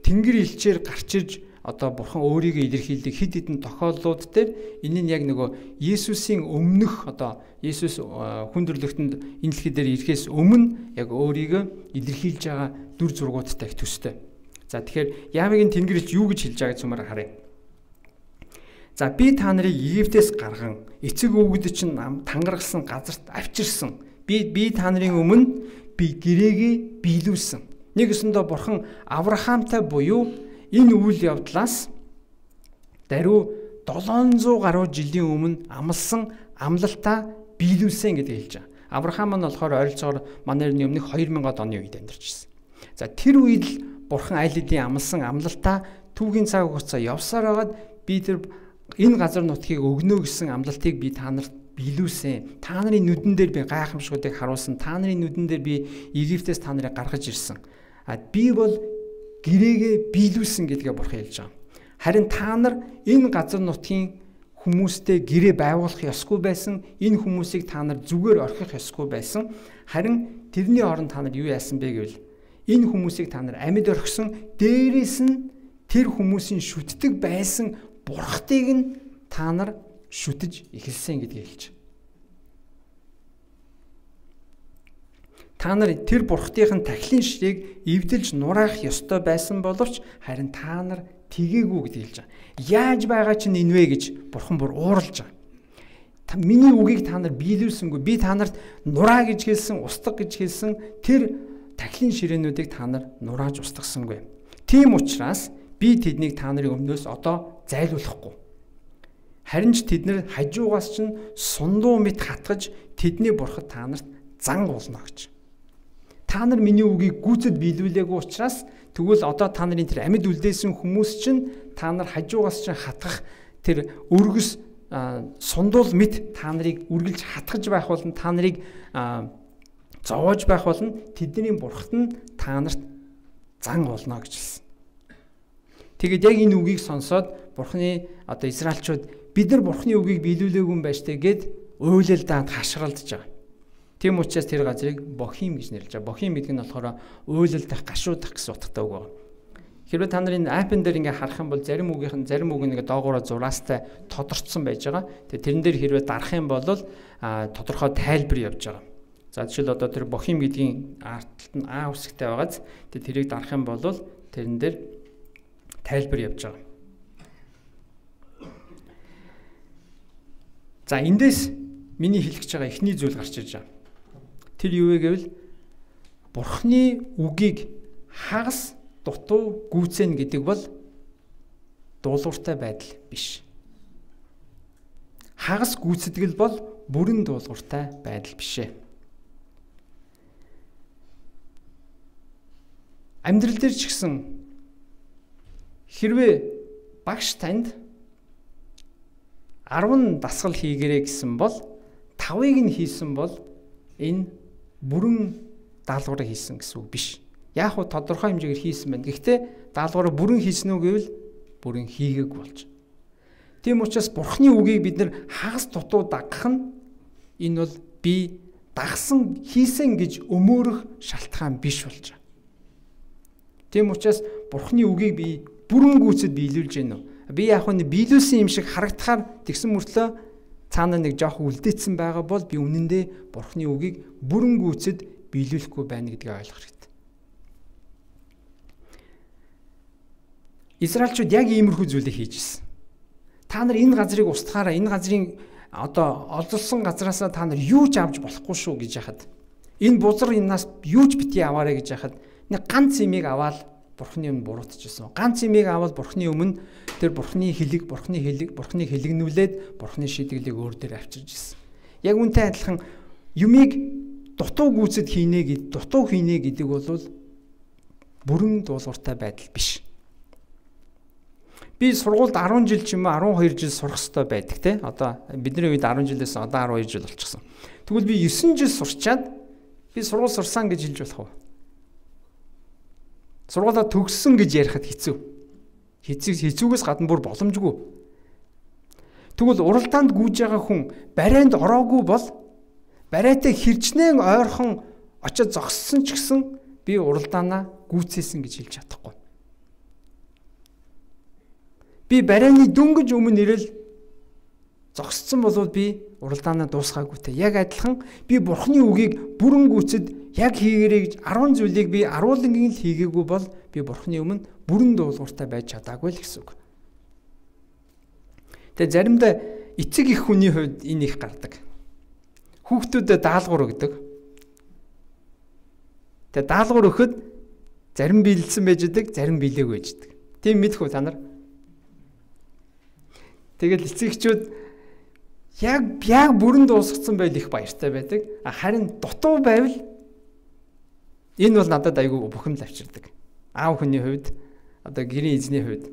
тэнгэр элчээр гарч ирж одоо Бурхан өөрийгөө илэрхийлдэг хэд хэдэн тохиолдлууд дээр энэ нь яг нөгөө Есүсийн өмнөх одоо Есүс хүндрэлтэнд энэ дэлхий дээр ирэхээс өмнө яг өөрийгөө илэрхийлж байгаа дүр зургуудтай төстэй. За тэгэхээр Яавгийн тэнгэр элч юу гэж хэлж байгааг цөмөр харъя. За би та нарыг Египтээс гарган эцэг өвгөд чинь тангаргалсан газарт авчирсан. Би та нарын өмнө би гэрээгээ биелүүлсэн. Нэг өсөндөө Бурхан Авраамтай буюу энэ үйл явдлаас даруй 700 гаруй жилийн өмнө амлсан амлалтаа биелүүлсэн гэдэг хэлж байгаа. Авраам нь болохоор ойролцоогоор манай өмнөх 2000 оны үед амьдарч ирсэн. За тэр үед л Бурхан аль хэдийн амлсан амлалтаа түүхийн цаг хугацаа явсаар байгаад би тэр энэ газар нутгийг өгнө гэсэн амлалтыг би та нарт биелүүлсэн. Та нарын нүдэн дээр би гайхамшгуудыг харуулсан. Та нарын нүдэн дээр би Египтээс та нарыг гаргаж ирсэн. Би бол гэрээгээ биелүүлсэн гэдгээ Бурхан хэлж байгаа. Харин та нар энэ газар нутгийн хүмүүстэй гэрээ байгуулах ёсгүй байсан. Энэ хүмүүсийг та нар зүгээр орхих ёсгүй байсан. Харин тэрний оронд та нар юу яасан бэ гэвэл энэ хүмүүсийг та нар амьд орхисон. Дээрээс нь тэр хүмүүсийн шүтдэг байсан бурхтыг нь та нар шүтэж эхэлсэн гэдгийг хэлж. Та нар тэр бурхтын тахилын ширийг эвдэлж нураах ёстой байсан боловч харин та нар тэгээгүй гэдгийг хэлж байгаа. Яаж байгаа чинь энэ вэ гэж Бурхан бүр ууралж байгаа. Миний үгийг та нар биелүүлсэнгүй. Би та нарт нураа гэж хэлсэн, устгах гэж хэлсэн тэр тахилын ширээнүүдийг та нар нурааж устгасангүй. Тийм учраас би тэднийг та нарын өмнөөс одоо зайлуулахгүй. Харин ч тэд нар хажуугаас чинь сундуу мэт хатгаж тэдний бурхад та нарт зан болно гэж. Та нар миний үгийг гүйцэд биелүүлээгүй учраас тэгвэл одоо та нарын тэр амьд үлдээсэн хүмүүс чинь та нар хажуугаас чинь хатгах тэр өргөс сундуул мэт та нарыг үргэлж хатгаж байх болно, та нарыг зовоож байх болно. Тэдний бурхад нь та нарт зан болно гэж хэлсэн. Тэгээд яг энэ үгийг сонсоод Бурханы одоо Израильчууд бид нар Бурханы үгийг биелүүлээгүй юм байж тэгээд уйлалдаад хашгиралдж байгаа. Тийм учраас тэр газрыг Бохим гэж нэрлэж байгаа. Бохим гэдэг нь болохоор уйлалдах, гашуудах гэсэн утгатай үг байна. Хэрвээ та нарын апп дээр ингээ харах юм бол зарим үг нэг доогоороо зураастай тодорцсон байж байгаа. Тэгээд тэрэн дээр хэрвээ дарах юм бол тодорхой тайлбар явж байгаа. За жишээл одоо тэр бохим гэдгийн артталт нь А үсэгтэй байгааз тэрийг дарах юм бол тэрэн дээр тайлбар явж байгаа. За эндээс миний хэлэх гэж байгаа эхний зүйл гарч ирж байгаа. Тэр юу вэ гэвэл Бурхны үгийг хагас дутуу гүйцэнэ гэдэг бол дуулууртай байдал биш. Хагас гүйцэтгэл бол бүрэн дуулууртай байдал бишээ. Амьдрал дээр ч гэсэн хэрвээ багш танд 10 дасгал хийгэрэй гэсэн бол 5-ыг нь хийсэн бол энэ бүрэн даалгаврыг хийсэн гэсэн үг биш. Яг хөө тодорхой хэмжээгээр хийсэн байна. Гэхдээ даалгавраа бүрэн хийсэн үү гэвэл бүрэн хийгээг болж. Тийм учраас Бурхны үгийг бид нар хагас дутуу дагах нь энэ бол би дагсан хийсэн гэж өмөөрөх шалтгаан биш болж байгаа. Тийм учраас Бурхны үгийг би бүрэн гүйцэд биелүүлж гэнэ үү? Би яг нь биелүүлсэн юм шиг харагдахаар тэгсэн мөртлөө цаана нэг жоох үлдээсэн байгаа бол би үнэндээ Бурхны үгийг бүрэн гүйцэд биелүүлэхгүй байна гэдгийг ойлгох хэрэгтэй. Израильчууд яг иймэрхүү зүйлийг хийжсэн. Та нар энэ газрыг устгаараа, энэ газрын одоо олзолсон газраасаа та нар юу ч авч болохгүй шүү гэж яхад. Энэ бузар энэс юу ч битгий аваарэ гэж яхад нэг ганц имийг аваад Бурхны өмнө буруутчихсан. Ганц имийг аваад Бурхны өмнө тэр Бурхны хэлэгнүүлээд Бурхны шидэглийг өөр дээр авчирж ирсэн. Яг үнтэй адилхан юмыг дутуу гүйцэд дутуу хийнэ гэдэг бол бүрэн дуулууртай байдал биш. Би сургуульд 10 жил ч юм уу 12 жил сурах хэрэгтэй байдаг те. Одоо бидний үед 10 жилээс одоо 12 жил болчихсон. Тэгвэл би 9 жил сурчаад би сургууль сурсан гэж хэлж болох уу? Сургуулаа төгссөн гэж ярихад хэцүү. Хэцүүгээс гадна бүр боломжгүй. Тэгвэл уралдаанд гүйж байгаа хүн барайнд ороогүй бол барайтай хэрчнэн ойрхон очиж зогссон ч гэсэн би уралдаанаа гүйцээсэн гэж хэлж чадахгүй. Би барайны дөнгөж өмнө ирэл зогссон болвол би уралдаанаа дуусгаагүйтэй. Яг адилхан би Бурхны үгийг бүрэн гүйцэд яг хийгэрэй гэж 10 зүйлийг би аруулангийн л хийгээгүй бол би Бурхны өмнө бүрэн дуулууртай байж чадаагүй л гэсэн үг. Тэгээ заримдаа эцэг их хүний хувьд энэ их гардаг. Хүүхдүүдэд даалгавар өгдөг. Тэгээ даалгавар өгөхөд зарим биелсэн байж идэг, зарим биелээгүй байж идэг. Тийм мэдэх үү та нар? Тэгэл эцэгчүүд яг бүрэн дуусгацсан байл их баяртай байдаг. Харин дутуу байвал энэ бол надад айгүй бухимдал авчирдаг. Аав хүний хувьд, одоо гэрийн эзний хувьд.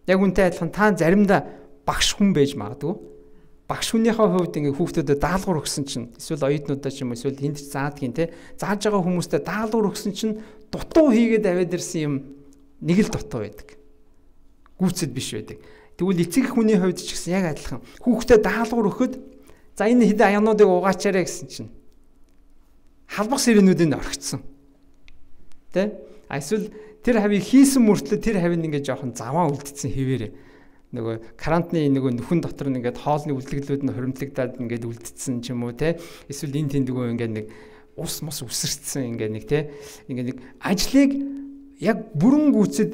Яг үнтэй адилхан та заримдаа багш хүн байж магадгүй. Багш хүнийхээ хувьд ингээ хүүхдүүдэд даалгавар өгсөн чинь эсвэл оюутнуудаа ч юм эсвэл энд ч заадгийн те зааж байгаа хүмүүстэй даалгавар өгсөн чинь дутуу хийгээд аваад ирсэн юм нэг л дутуу байдаг. Гүйцэд биш байдаг. Тэгвэл эцэг хүний хувьд ч гэсэн яг адилхан хүүхдэд даалгавар өгөхөд за энэ хэдэн аянуудыг угаачаарэ гэсэн чинь халбах сэрэнүүдийг орхицсон. Тэ? Эсвэл тэр хавийг хийсэн мөртлөө тэр хавийг ингээд жоохон заваа үлдсэн хэвээрээ. Нөгөө карантины нөгөө нүхэн дотор нь ингээд хоолны үлдгэлүүд нь хуримтлагдаад ингээд үлдсэн ч юм уу те. Эсвэл энэ тэндгөө ингээд нэг ус мос үсэрсэн ингээд нэг те. Ингээд нэг ажлыг яг бүрэн гүйцэд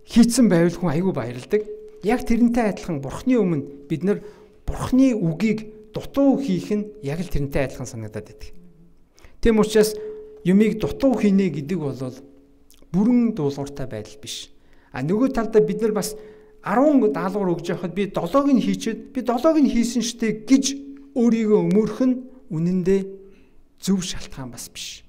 хийцэн байвал хүн айгүй баярлдаг. Яг тэрнтэй адилхан Бурхны өмнө бид нар Бурхны үгийг дутуу хийх нь яг л тэрнтэй адилхан санагдаад байдаг. Тийм учраас юмыг дутуу хийнэ гэдэг бол бүрэн дуулууртай байдал биш. Нөгөө талдаа бид нар бас 10 даалгавар өгж явахад би 7-ыг нь хийчихэд би 7-ыг нь хийсэн штэ гэж өөрийгөө өмөрөх нь үнэндээ зөв шалтгаан бас биш.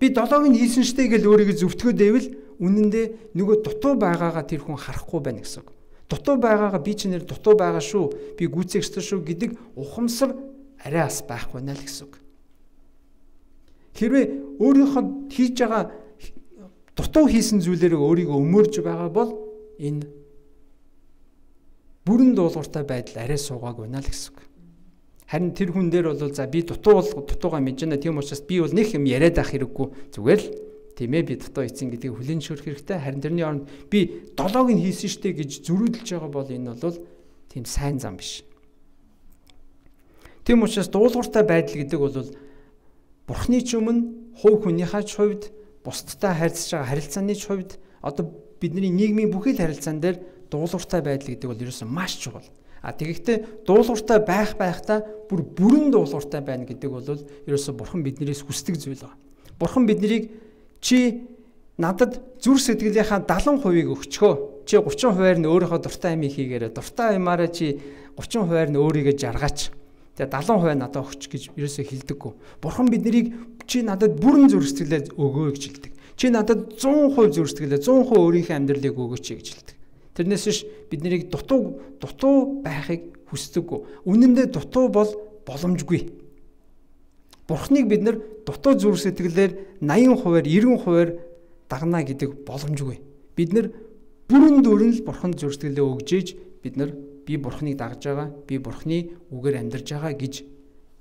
Би 7-ыг нь хийсэн штэ гэж өөрийгөө зөвтгөөд байвал үнэндээ нөгөө дутуу байгаагаа тэр хүн харахгүй байна гэсэн үг. Дутуу байгаагаа би ч нэр дутуу байгаа шүү. Би гүйцээгчтэй шүү гэдэг ухамсар арай бас байхгүй наа л гэсэн үг. Хэрвээ өөрийнхөө хийж байгаа дутуу хийсэн зүйлээрээ өөрийгөө өмөрж байгаа бол энэ бүрэн дуулууртай байдал арай суугаагүй наа л гэсэн үг. Харин тэр хүн дээр бол за би дутуугаа мэдэж байна. Тийм учраас би бол нэг юм яриад авах хэрэггүй. Зүгээр л тийм ээ би дутуу хийсэн гэдгийг хүлээн зөвшөөрөх хэрэгтэй. Харин тэрний оронд би 7-ыг нь хийсэн штэ гэж зөрүүлж байгаа бол энэ бол тийм сайн зам биш. Тийм учраас дуулууртай байдал гэдэг бол Бурхны ч өмнө хувь хүнийхээ ч хувьд, бусдтай харьцаж байгаа харилцааны ч хувьд, одоо бидний нийгмийн бүхэл харилцаан дээр дуулууртай байдал гэдэг бол ерөөсөн маш чухал. Тэгэхдээ дуулууртай байхдаа бүрэн дуулууртай байна гэдэг бол ерөөсө Бурхан биднээс хүсдэг зүйл байна. Бурхан биднийг чи надад зүрх сэтгэлийнхаа 70%-ийг өгчхөө. Чи 30%-аар нь өөрийнхөө дуртай амийг хийгээрэй. Дуртай амаараа чи 30%-аар нь өөрийгөө жаргаач. Тэгээ 70% надад өгч гэж ерөөсө хэлдэггүй. Бурхан биднийг чи надад бүрэн зүрх сэтгэлээ өгөө гэж хэлдэг. Чи надад 100% зүрх сэтгэлээ 100% өөрийнхөө амьдралыг өгөөч гэж хэлдэг. Тэрнээс биш биднийг дутуу байхыг хүсдэггүй. Үнэн дээр дутуу бол боломжгүй. Бурхныг бид нар дутуу зүрх сэтгэлээр 80%-аар 90%-аар дагнаа гэдэг боломжгүй. Бид нар бүрэн дүүрэн л Бурханд зүрх сэтгэлээ өгж ийж бид нар би Бурхныг дагж байгаа, би Бурхны үгээр амьдарж байгаа гэж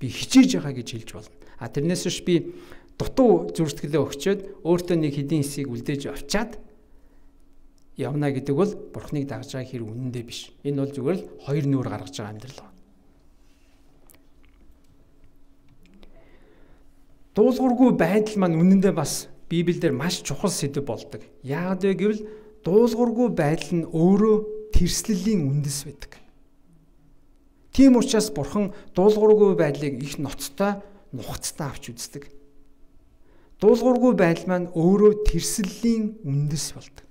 би хичээж байгаа гэж хэлж болно. Тэрнээс биш би дутуу зүрх сэтгэлээ өгчөөд өөртөө нэг хэдийн хэсгийг үлдээж авчаад явна гэдэг бол Бурхныг дагж байгаа хэр үнэндээ биш. Энэ бол зүгээр л хоёр нүур гаргаж байгаа амьдрал байна. Дуулуургүй байдал маань үнэндээ бас Библиэлд маш чухал сэдэв болдог. Яагаад вэ гэвэл дуулуургүй байдал нь өөрөө тэрслэлийн үндэс байдаг. Тийм учраас Бурхан дуулуургүй байдлыг их ноцтой, нухацтай авч үздэг. Дуулуургүй байдал маань өөрөө тэрслэлийн үндэс болдог.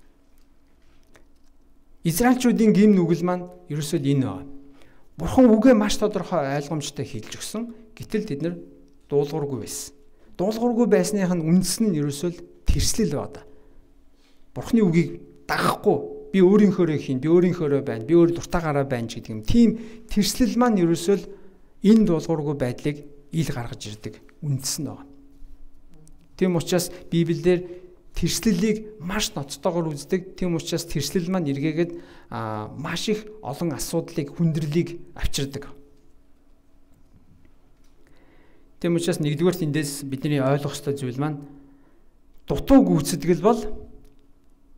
Израильчүүдийн гим нүгэл маань ерөөсөө энэ байна. Бурхан үгээ маш тодорхой ойлгомжтой хэлж өгсөн. Гэтэл тэд нар дуулуургүй байсан. Дуулуургүй байсных нь үндэс нь ерөөсөө тэрслэл байна. Бурханы үгийг дагахгүй би өөрийнхөөрөө хийн, би өөрийнхөөрөө байна, би өөр дуртаагаараа байна гэдэг юм. Тийм тэрслэл маань ерөөсөө энэ дуулуургүй байдлыг ил гаргаж ирдэг үндэс нь байна. Тийм учраас Библиэлд тэрслэлийг маш ноцтойгоор үздэг. Тийм учраас тэрслэл маань эргээгээд маш их олон асуудлыг, хүндрэлийг авчирдаг. Тийм учраас нэгдүгээр эндээс бидний ойлгох ёстой зүйл маань дутуу гүйцэтгэл бол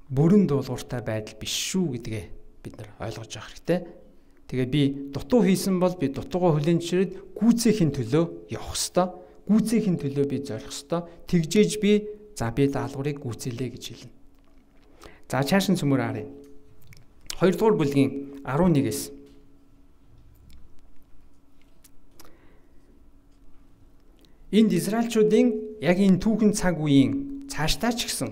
бүрэн дуулууртай байдал биш шүү гэдгээ бид нар ойлгож авах хэрэгтэй. Тэгээ би дутуу хийсэн бол би дутуугаа хүлээн зөвшөөрөд гүйцээхийн төлөө явах ёстой. Гүйцээхийн төлөө би зорих ёстой. Тэгжээж би даалгаврыг гүйцээлээ гэж хэлнэ. За цааш нь цөмөр харъя. 2 дугаар бүлгийн 11-ээс. Энд Израильчүүдийн яг энэ түүхэн цаг үеийн цаашдаа ч гэсэн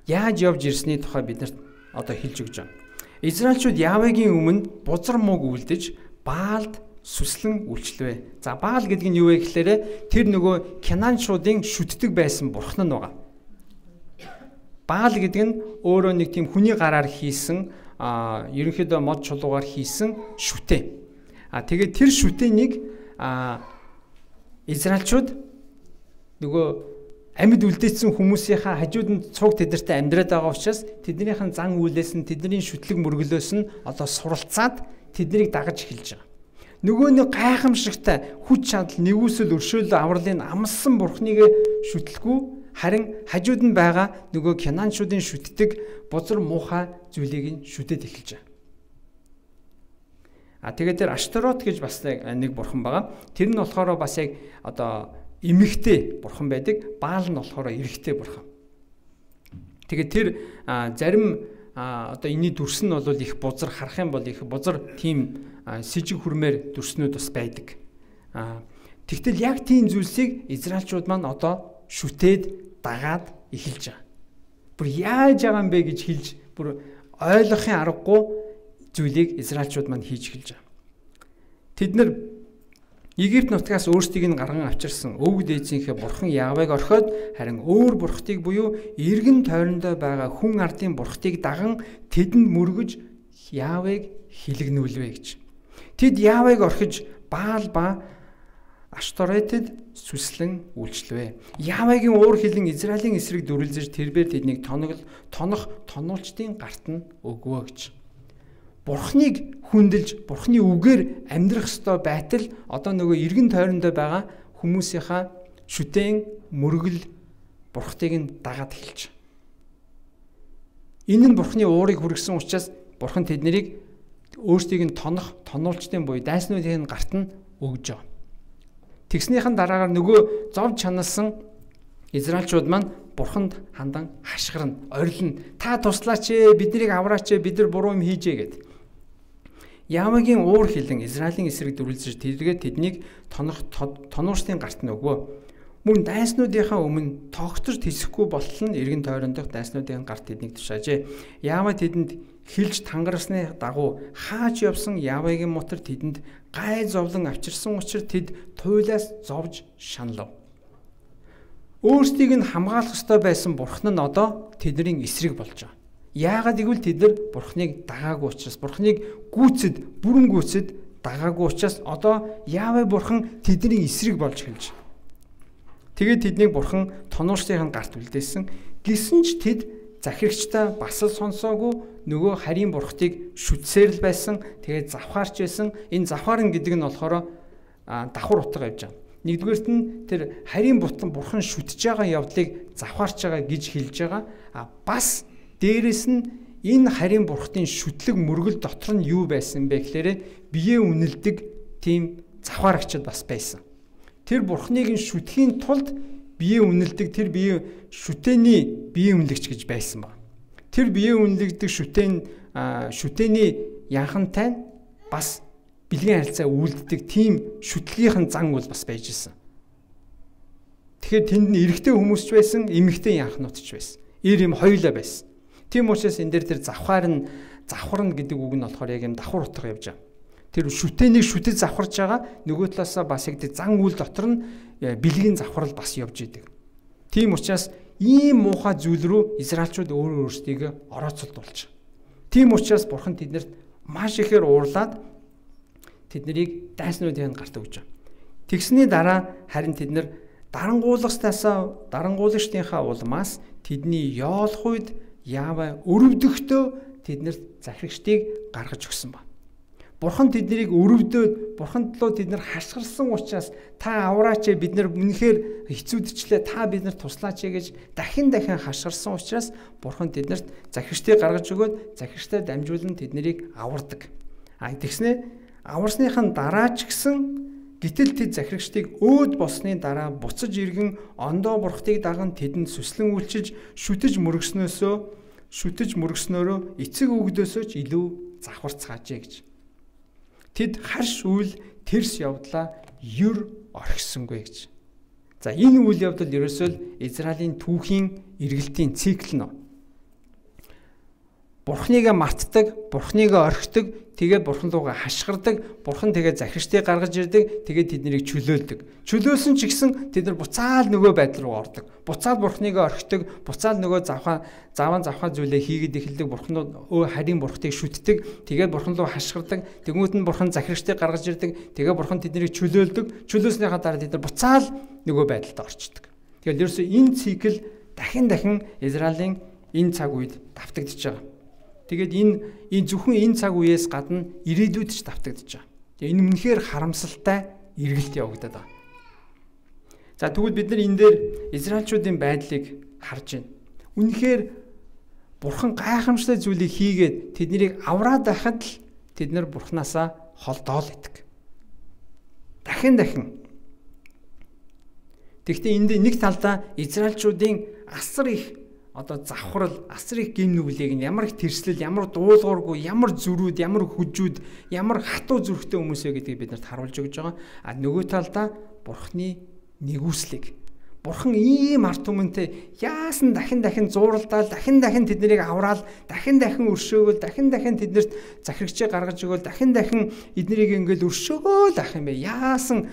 яаж явж ирсний тухай биднэрт одоо хэлж өгч байна. Израильчууд Яавегийн өмнө бузар мууг үлдэж Баалд сүслэн үйлчлэвэ. За Баал гэдэг нь юу вэ гэхээр тэр нөгөө Канаанчуудын шүтдэг байсан бурхан нь байгаа. Баал гэдэг нь өөрөө нэг тийм хүний гараар хийсэн ерөнхийдөө мод чулуугаар хийсэн шүтээ. Тэгээд тэр шүтээнийг Израильчууд нөгөө амьд үлдээсэн хүмүүсийнхаа хажууд нь цуг тэдэртээ амьдраад байгаа учраас тэднийхэн зан үйлээс нь тэдний шүтлэг мөргөлөөс нь одоо суралцаад тэднийг дагаж эхэлж байгаа. Нөгөө нэг гайхамшигтай хүч чадал нэгүсэл өршөөл авралын амссан бурхныг шүтлэхгүй харин хажууд нь байгаа нөгөө Канаанчуудын шүтдэг бузар муухай зүйлийг нь шүтээд эхэлж байгаа. Тэгээд тэр Аштарот гэж бас нэг бурхан байгаа. Тэр нь болохоор бас яг одоо эмэгтэй бурхан байдаг. Баал нь болохоор эрэгтэй бурхан. Тэгээд тэр зарим одоо энэний дүрс нь бол их бузар харах юм бол их бузар тийм сэжиг хүрмээр дүрснүүд бас байдаг. Тэгтэл яг тийм зүйлсийг Израильчууд маань одоо шүтээд дагаад эхэлж байгаа. Бүр яаж байгаа юм бэ гэж хэлж бүр ойлгохын аргагүй зүйлийг Израильчууд маань хийж эхэлж байгаа. Тэд нар Египт нутгаас өөрсдийг нь гарган авчирсан өвөг дээдсийнхээ бурхан Яавыг орхиод харин өөр бурхтыг буюу эргэн тойрондоо байгаа хүн ардын бурхтыг даган тэдэнд мөргөж Яавыг хилэгнүүлвэ гэж. Тэд Яавыг орхиж Баал ба Аштаротэд сүслэн үйлчлэвэ. Яавыгийн уур хилэн Израилийн эсрэг дүрлзэж тэрбээр тэднийг тонуулчдын гарт нь өгвөө гэж. Бурхныг хүндэлж, Бурхны үгээр амьдрах ёстой байтал одоо нөгөө эргэн тойрондоо байгаа хүмүүсийнхаа шүтэн мөргөл бурхтыг нь дагаад эхэлж. Энэ нь Бурхны уурыг хүргэсэн учраас Бурхан тэднийг өөрсдийг нь тонуулчдын буюу дайснуудын гарт нь өгж байгаа. Тэгснийхэн дараагаар нөгөө зовж чаналсан Израильчууд маань Бурханд хандан хашгирна, орилно. Та туслаач ээ, биднийг авраач ээ, бид нар буруу юм хийжээ гэд. Яавагийн уур хилэн Израилийн эсрэг дүрлжиж тэргээд тэднийг тонуурчдын гарт нөгөө. Мөн дайснуудынхаа өмнө тогтож тэсэхгүй болтол нь эргэн тойрондох дайснуудын гарт тэднийг тушаажээ. Яава тэдэнд хилж тангарсны дагуу хааж явсан Яавагийн мотор тэдэнд гай зовлон авчирсан учраас тэд туйлаас зовж шаналв. Өөрсдийг нь хамгаалах ёстой байсан Бурхан нь одоо тэдний эсрэг болж байгаа. Яагаад гэвэл тэд нар Бурханыг дагаагүй учраас, Бурханыг бүрэн гүйцэд дагаагүй учраас одоо Яавэ Бурхан тэдний эсрэг болж эхэлж. Тэгээд тэднийг Бурхан тонуурчдын гарт үлдээсэн. Гэсэн ч тэд захирагчтай бас л сонсоогүй, нөгөө харийн бурхтыг шүтсээр л байсан. Тэгээд завхаарч байсан. Энэ завхаарн гэдэг нь болохоор давхар утга явж байгаа. Нэгдүгээрт нь тэр харийн бурхан шүтж байгаа явдлыг завхаарч байгаа гэж хэлж байгаа. Бас дээрэс нь энэ харийн бурхтын шүтлэг мөргөл дотор нь юу байсан бэ гэхээр биеэ үнэлдэг тийм завхаарагчд бас байсан. Тэр бурхныг нь шүтгэхийн тулд биеэ үнэлдэг тэр бие шүтээний бие үнэлэгч гэж байсан ба. Тэр бие үнэлэгдэг шүтээний янхантай бас бэлгийн харилцаа үйлддэг тийм шүтлгийнхэн зан бол бас байж исэн. Тэгэхээр тэнд нь эрэгтэй хүмүүс ч байсан, эмэгтэй янхнууд ч байсан. Ийм хоёулаа байсан. Тийм учраас энэ дээр тэр завхарна гэдэг үг нь болохоор яг юм давхар утга явж байгаа. Тэр шүтээнийг шүтэж завхарж байгаа, нөгөө талаасаа бас яг тэр зан үйл дотор нь бэлгийн завхарл бас явж идэг. Тийм учраас ийм муухай зүйл рүү Израильчууд өөрсдийгөө орооцолдуулж байгаа. Тийм учраас Бурхан тэднэрт маш ихээр уурлаад тэднийг дайснуудын гарт өгч байгаа. Тэгсний дараа харин тэд нар дарангуулагчдынхаа улмаас тэдний yoолох үед Яава өрөвдөгтөө тэднэрт захирагчдыг гаргаж өгсөн ба. Бурхан тэднийг өрөвдөөд Бурханд лөө тэд нар хашгирсан учраас та авраач бид нар үнэхээр хэцүүдчлээ та бид нар туслаач гэж дахин хашгирсан учраас Бурхан тэднэрт захирагчдыг гаргаж өгөөд захирагчтай дамжуулан тэднийг авардаг. Тэгснэ аварсныхан дараа ч гэсэн гэтэл тэд захирагчдыг өөд болсны дараа буцаж иргэн ондоо бурхтыг даган тэдэнд сүслэн үйлчилж шүтэж мөргснөөрөө эцэг өгдөөсөө ч илүү завхарцгаажээ гэж. Тэд харш үйл тэрс явдлаа юр орхисонгүй гэж. За энэ үйл явдал ерөөсөө Израилийн түүхийн эргэлтийн цикл нь. Бурхныг мартдаг, Бурхныг орхидог, тэгээд Бурхан руугаа хашгирдаг, Бурхан тэгээд захирагчдыг гаргаж ирдэг, тэгээд тэднийг чөлөөлдөг. Чөлөөлсөн ч гэсэн тэд нар буцаал нөгөө байдал руу ордог. Буцаал Бурхныг орхидог, буцаал нөгөө завхаа зүйлээ хийгээд эхэлдэг, Бурхан харийн бурхтыг шүтдэг, тэгээд Бурхан руу хашгирдаг, тэгмүүд нь Бурхан захирагчдыг гаргаж ирдэг, тэгээд Бурхан тэднийг чөлөөлдөг. Чөлөөснийхаа дараа тэд нар буцаал нөгөө байдалд орчдөг. Тэгээд ерөөсөө энэ цикл дахин Израилийн энэ цаг үед давтагдж байгаа. Тэгээд энэ зөвхөн энэ цаг үеэс гадна ирээдүйд ч давтагдж байгаа. Тэгээ энэ үнэхээр харамсалтай эргэлт явагдаад байгаа. За тэгвэл бид нар энэ дээр Израильчуудын байдлыг харж байна. Үнэхээр Бурхан гайхамшигтай зүйлийг хийгээд тэднийг авраад байхад л тэд нар Бурханаасаа холдоол идэг. Дахин. Тэгэхдээ энд нэг талдаа Израильчуудын асар их завхрал, асар их гин нүглийг нь ямар их тэрслэл, ямар дуулуургүй, ямар зүрүүд, ямар хүжүүд, ямар хатуу зүрхтэй хүмүүсээ гэдгийг бид нарт харуулж өгж байгаа. Нөгөө талдаа Бурхны нэгүслийг. Бурхан ийм арт түмэнтэй яасан дахин зууралдаал, дахин тэднийг авраал, дахин өршөөгөл, дахин тэднэрт захирагчийг гаргаж өгөөл, дахин эднийг ингээл өршөөгөөл ах юм бэ. Яасан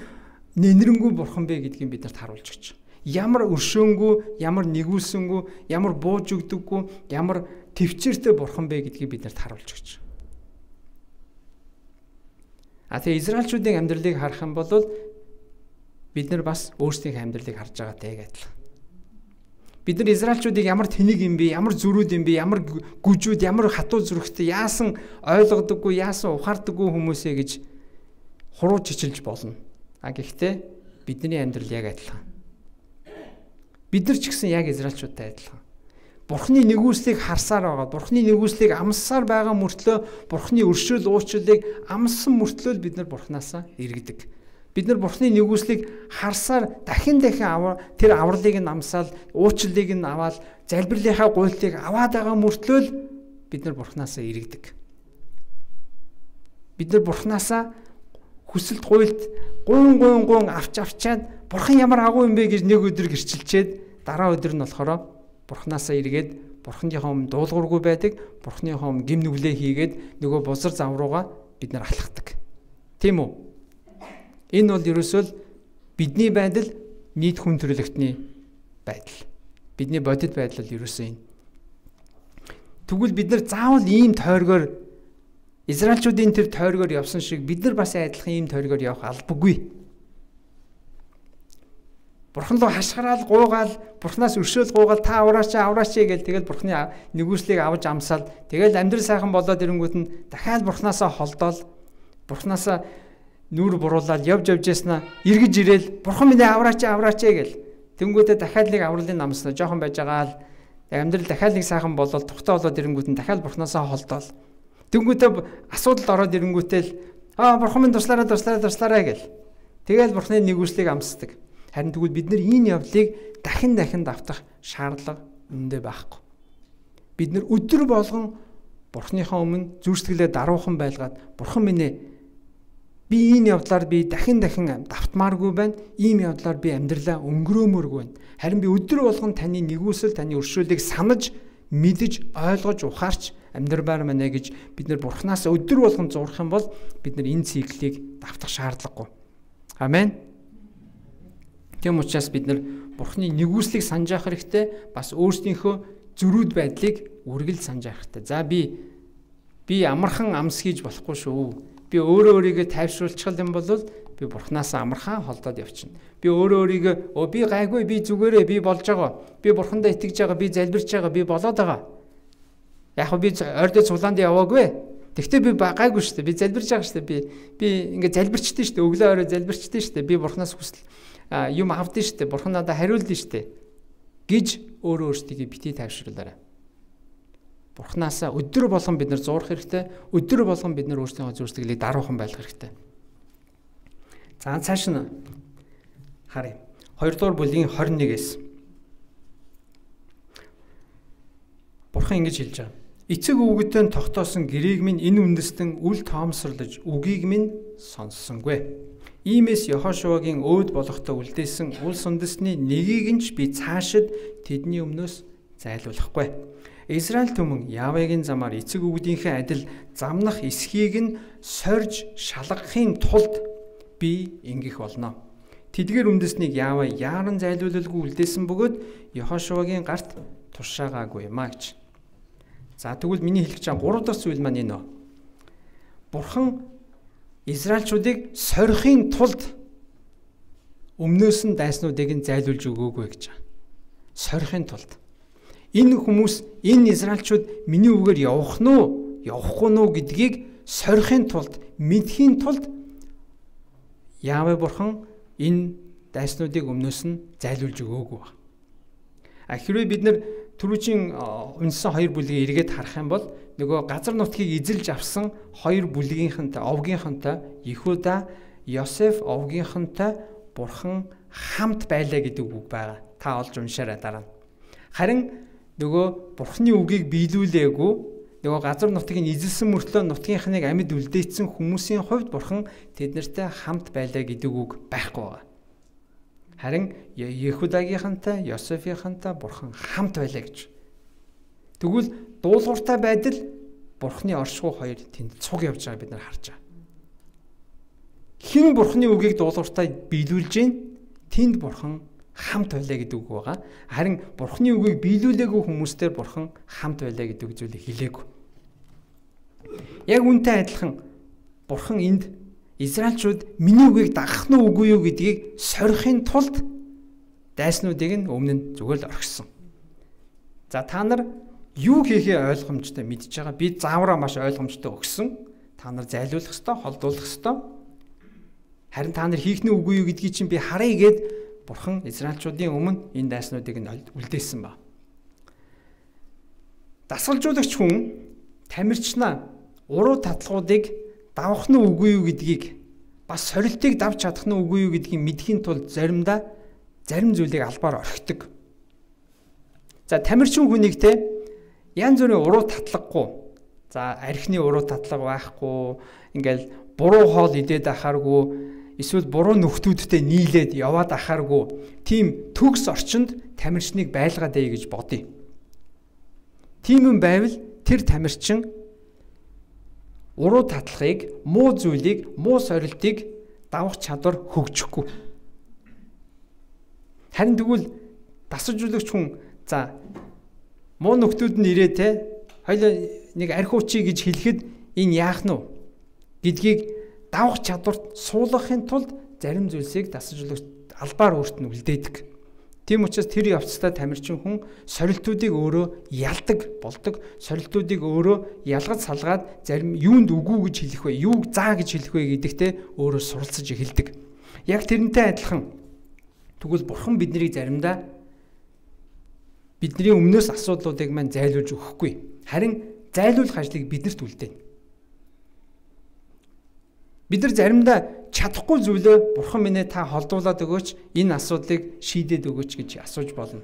нэнрэнгүй Бурхан бэ гэдгийг бид нарт харуулж өгч байгаа. Ямар өршөөнгүй, ямар нэгүүлсэнгүй, ямар бууж өгдөггүй, ямар төвчээртэй Бурхан бэ гэдгийг бид нарт харуулж өгч байгаа. Тэгээ Израильчүүдийн амьдралыг харах юм бол бид нар бас өөрсдийнхээ амьдралыг харж байгаатай адилхан. Бид нар Израильчүүдийг ямар тэнэг юм бэ, ямар зүрүүд юм бэ, ямар гүжүүд, ямар хатуу зүрхтэй, яасан ойлгодоггүй, яасан ухаардаггүй хүмүүсээ гэж хуруу чичилж болно. Гэхдээ бидний амьдрал яг адилхан. Бид нар ч гэсэн яг Израильчуудтай адилхан. Бурхны нэгүслийг харсаар байгаа, Бурхны нэгүслийг амссаар байгаа мөртлөө Бурхны өршөөл уучлалыг амссан мөртлөө бид нар Бурхнаасаа эргэдэг. Бид нар Бурхны нэгүслийг харсаар дахин тэр авралыг нь амсаал, уучлалыг нь аваад, залбирлынхаа гуйлтыг аваад байгаа мөртлөө бид нар Бурхнаасаа иргэдэг. Бид нар Бурхнаасаа хүсэлт гуйлт гуйн авчаад Бурхан ямар агуу юм бэ гэж нэг өдөр гэрчилчээд дараа өдөр нь болохоор Бурхнаасаа эргээд Бурханыхаа өмнө дуулуургүй байдаг, Бурханыхаа өмнө гим нүглээ хийгээд нөгөө бузар зам руугаа бид нар алхахдаг. Тийм үү? Энэ бол ерөөсөө бидний байдал, нийт хүн төрөлхтний байдал. Бидний бодит байдал ерөөсөө энэ. Тэгвэл бид нар заавал ийм тойргоор Израильчүүдийн тэр тойргоор явсан шиг бид нар бас адилхан ийм тойргоор явах албагүй. Бурхан руу хашгираал гуугаал, Бурханаас өршөөл гуугаал та авраач гэж тэгэл Бурханы нэгүслийг авч амсаал тэгэл амьдрал сайхан болоод ирэнгүүт нь дахиад Бурханаасаа холдоол, Бурханаасаа нүур буруулаад явж яснаа эргэж ирээл Бурхан минь авраач гэл. Тэнгүүтээ дахиад нэг авралын намснаа жоохон байж байгаа л амьдрал дахиад нэг сайхан болоод тухтай болоод ирэнгүүт нь дахиад Бурханаасаа холдоол. Тэнгүүтээ асуудалд ороод ирэнгүүтээ л Бурхан минь туслаарай гэл. Тэгэл Бурханы нэгүслийг амсдаг. Харин тэгвэл бид нар энэ явдлыг дахин давтах шаардлага үүндээ байхгүй. Бид нар өдөр болгон Бурханыхаа өмнө зүрстгэлээ даруухан байлгаад Бурхан минь ээ би энэ явдлаар би дахин давтмааргүй байна. Ийм явдлаар би амьдралаа өнгөрөөмөргүй байна. Харин би өдөр болгон таны нэгүсэл, таны өршөөлийг санаж, мэдэж, ойлгож, ухаарч амьдрбаар мэнэ гэж бид нар Бурханаас өдөр болгон зурх юм бол бид нар энэ циклийг давтах шаардлагагүй. Амен. Тэм учраас бид нар Бурханы нэгүслийг санаж явах хэрэгтэй, бас өөрсдийнхөө зөрүүд байдлыг үргэлж санаж явах хэрэгтэй. За би амархан амс хийж болохгүй шүү. Би өөрийгөө тайвшруулчих юм бол би Бурханаас амархан холдоод явчихна. Би өөрийгөө би гайгүй, би зүгээрээ, би болж байгаа. Би Бурхандаа итгэж байгаа, би залбирч байгаа, би болоод байгаа. Яг би ойрдоо цуглаанд яваагүй. Тэгвэл би гайгүй шүү дээ. Би залбирч байгаа шүү дээ. Би ингээд залбирчдээ шүү дээ. Өглөө орой залбирчдээ шүү дээ. Би Бурханаас хүсэл юм авдсан шүү дээ. Бурхан надад хариулдсан шүү дээ. Гэж өөртөө битгий тайвшруулаарай. Бурханаасаа өдөр болгон бид нар зурх хэрэгтэй. Өдөр болгон бид нар өөрсдийнхөө зүрстгэлийг даруухан байлгах хэрэгтэй. За цааш нь харъя. 2 дугаар бүлгийн 21-ээс. Бурхан ингэж хэлж байгаа. Эцэг өвгөдөө тогтоосон гэрээг минь энэ үндэстэн үл тоомсорлож үгийг минь сонссонгүй. Иймээс Йохошуагийн өөд болохтой үлдээсэн улс үндэстний нэгийг нь би цаашид тэдний өмнөөс зайлуулахгүй. Израиль түмэн Явагийн замаар эцэг өвгдийнхээ адил замнах эсхийг нь сорж шалгахын тулд би ингэх болно. Тэдгээр үндэснийг Ява яаран зайлуулалгүй үлдээсэн бөгөөд Йохошуагийн гарт туршаагаагүй юмаа гэж. За тэгвэл миний хэлэх чинь 3 дахь зүйл маань энэ. Бурхан Израильчуудыг сорихын тулд өмнөөс нь дайснуудыг нь зайлуулж өгөөгүй гэж байна. Сорихын тулд. Энэ хүмүүс, энэ Израильчууд миний үгээр явах нь уу, явахгүй нь уу гэдгийг сорихын тулд, мэдхийн тулд Яавэ Бурхан энэ дайснуудыг өмнөөс нь зайлуулж өгөөгүй байна. Хэрвээ бид нар түрүүчийн унсан 2 бүлгийг эргээд харах юм бол нөгөө газар нутгийг эзэлж авсан 2 бүлгийнхэнтэй, овгийнхэнтэй Ихуда, Йосеф овгийнхэнтэй Бурхан хамт байлаа гэдэг үг байгаа. Та олж уншаарай дараа нь. Харин нөгөө Бурханы үгийг биелүүлээгүй, нөгөө газар нутгийг эзэлсэн мөртлөө нутгийнхныг амьд үлдээсэн хүмүүсийн хувьд Бурхан тэднэртэй хамт байлаа гэдэг үг байхгүй байгаа. Харин Ихудагийнхантай, Йосефийнхантай Бурхан хамт байлаа гэж. Тэгвэл дуулууртай байдал Бурханы оршихуй хоёр тэнд цуг явж байгааг бид нар харж байгаа. Хэн Бурханы үгийг дуулууртай биелүүлж гин тэнд Бурхан хамт байлаа гэдэг үг байгаа. Харин Бурханы үгийг биелүүлээгүй хүмүүстээр Бурхан хамт байлаа гэдэг зүйлийг хэлээгүй. Яг үүнтэй адилхан Бурхан энд Израильчууд миний үгийг дагах нь үгүй юу гэдгийг сорихын тулд дайснуудыг нь өмнө нь зүгээр л орхисон. За та нар юу хийхээ ойлгомжтой мэдж байгаа. Би заавраа маш ойлгомжтой өгсөн. Та нар зайлуулах ёстой, холдуулах ёстой. Харин та нар хийх нь үгүй юу гэдгийг чинь би харъя гэд Бурхан Израильчуудын өмнө энэ дайснуудыг нь үлдээсэн ба. Дасгалжуулагч хүн тамирчнаа уруу татлагуудыг давах нь үгүй юу гэдгийг бас сорилтыг давж чадах нь үгүй юу гэдгийг мэдхийн тулд заримдаа зарим зүйлийг албаар орхидог. За тамирчин хүнийг те янз бүрийн уруу татлаггүй. За архины уруу татлага байхгүй, ингээл буруу хоол идээд ахааргүй, эсвэл буруу нөхдүүдтэй нийлээд яваад ахааргүй. Тийм төгс орчинд тамирчныг байлгаад ээ гэж бодъё. Тийм юм байвал тэр тамирчин уруу татлагыг, муу зүйлийг, муу сорилтыг давах чадвар хөгжихгүй. Харин тэгвэл дасаж үзэгч хүн за муу нөхдүүд нь ирээ те хоёлаа нэг архиучий гэж хэлэхэд энэ яах нь вэ гэдгийг давах чадварт суулгахын тулд зарим зүйлсийг дасаж үзэгч албаар өөрт нь үлдээдэг. Тийм учраас тэр явцдаа тамирчин хүн сорилтуудыг өөрөө ялдаг болдог. Сорилтуудыг өөрөө ялгаж салгаад зарим юунд үгүй гэж хэлэх вэ, юуг заа гэж хэлэх вэ гэдэгтээ өөрөө суралцж эхэлдэг. Яг тэрнтэй адилхан тэгвэл Бурхан биднийг заримдаа бидний өмнөөс асуудлуудыг маань зайлуулж өгөхгүй. Харин зайлуулах ажлыг биднэрт үлдээнэ. Бид нар заримдаа чадахгүй зүйлөө Бурхан минь та холдуулаад өгөөч, энэ асуудлыг шийдээд өгөөч гэж асууж болно.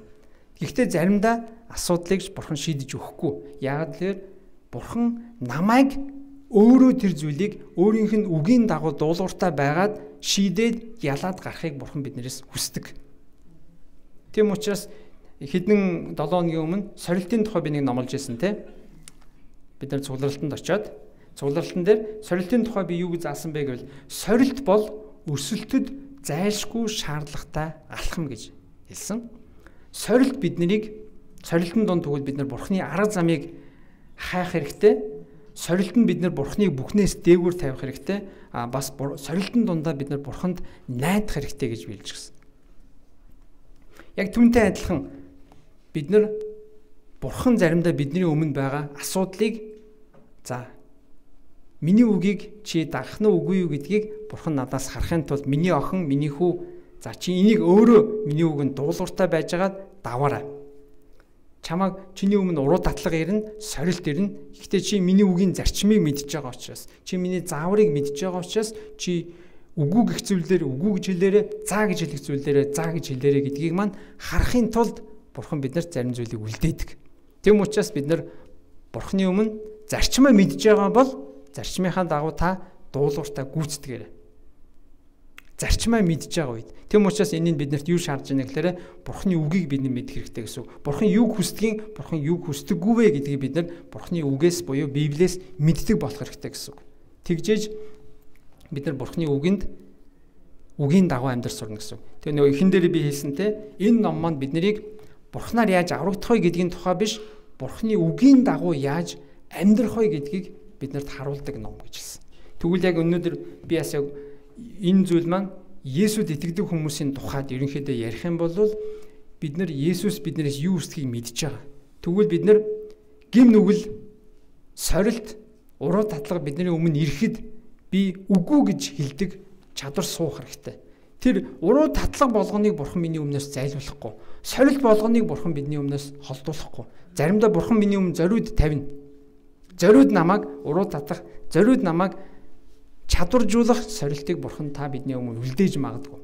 Гэхдээ заримдаа асуудлыг Бурхан шийдэж өгөхгүй. Яагаад гэвэл Бурхан намайг өөрөө тэр зүйлийг өөрийнх нь үгийн дагуу дуулууртай байгаад шийдээд ялаад гарахыг Бурхан биднээс хүсдэг. Тийм учраас хэдэн 7 хоногийн өмнө сорилтын тухай би нэг номлож ирсэн те. Бид нар цугларалтанд очиод цугларалтан дээр сорилтын тухай би юу гэж заасан бэ гэвэл сорилт бол өрсөлдөд зайлшгүй шаардлагатай алхам гэж хэлсэн. Сорилт биднийг сорилтын донд тэгвэл бид нар Бурханы арга замыг хайх хэрэгтэй. Сорилт нь бид нар Бурханыг бүхнээс дээгүүр тавих хэрэгтэй. Бас сорилтын дундаа бид нар Бурханд найдах хэрэгтэй гэж биелж гисэн. Яг түүнтэй адилхан бид нар Бурхан заримдаа бидний өмнө байгаа асуудлыг за миний үгийг чи дагах нь үгүй юу гэдгийг Бурхан надаас харахын тулд миний охин, миний хүү за чи энийг өөрөө миний үгэнд дуулууртай байжгаад даваарай. Чамайг чиний өмнө уруу татлага ирнэ, сорилт ирнэ. Гэхдээ чи миний үгийн зарчмыг мэдж байгаа учраас, чи миний зааврыг мэдж байгаа учраас чи үгүй гэх зүйлээр үгүй гэж хэлээрээ, заа гэж хэлэх зүйлээрээ заа гэж хэлээрээ гэдгийг маань харахын тулд Бурхан биднэрт зарим зүйлийг үлдээдэг. Тэм учраас бид нар Бурханы өмнө зарчмаа мэдж байгаа бол зарчмынхаа дагуу та дуулууртаа гүйцэтгээрэй. Зарчмаа мэдж байгаа үед. Тэм учраас энэний биднэрт юу шаардж байна гэхээр Бурханы үгийг бид мэдэх хэрэгтэй гэсэн үг. Бурхан юуг хүсдгийг, Бурхан юуг хүсдэггүй вэ гэдгийг бид нар Бурханы үгээс буюу Библиэс мэддэг болох хэрэгтэй гэсэн үг. Тэгжээж бид нар Бурханы үгийн дагуу амьдрах сурна гэсэн үг. Тэгээ нөгөө эхэн дээр би хэлсэнтэй энэ ном маань биднийг Бурханаар яаж аврагдах вэ гэдгийн тухай биш, Бурханы үгийн дагуу яаж амьдрах вэ гэдгийг биднэрт харуулдаг ном гэж хэлсэн. Тэгвэл яг өнөөдөр би бас яг энэ зүйл маань Есүд итгэдэг хүмүүсийн тухайд ерөнхийдөө ярих юм бол бид нар Есүс биднээс юу хүсдгийг мэдж байгаа. Тэгвэл бид нар гим нүгэл сорилт уруу татлага бидний өмнө ирэхэд би үгүй гэж хэлдэг чадвар суух хэрэгтэй. Тэр уруу татлага болгоныг Бурхан миний өмнөөс зайлуулахгүй. Сорилт болгоныг Бурхан бидний өмнөөс холдуулахгүй. Заримдаа Бурхан миний өмнө зориуд тавина. Зориуд намайг уруу татлах, зориуд намайг чадваржуулах сорилтыг Бурхан та бидний өмнө үлдээж магадгүй.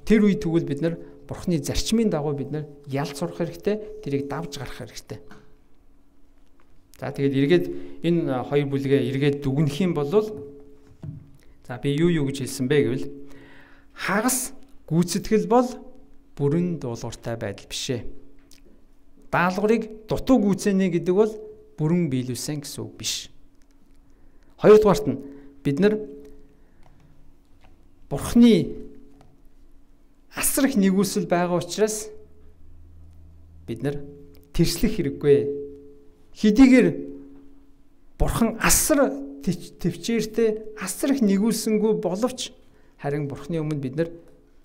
Тэр үе тэгвэл бид нар Бурханы зарчмын дагуу бид нар ялц сурах хэрэгтэй, тэрийг давж гарах хэрэгтэй. За тэгээд эргээд энэ хоёр бүлгээ эргээд дүгнэх юм бол за би юу гэж хэлсэн бэ гэвэл хагас гүйцэтгэл бол бүрэн дуулууртай байдал бишээ. Даалгаврыг дутуу гүйцэнэ гэдэг бол бүрэн биелүүлсэн гэсэн үг биш. Хоёрдугаарт нь бид нар Бурханы асар их нэгүсэл байгаа учраас бид нар тэрслэх хэрэггүй. Хэдийгээр Бурхан асар төвчээртэй асар их нэгүүлсэнгүй боловч харин Бурханы өмнө бид нар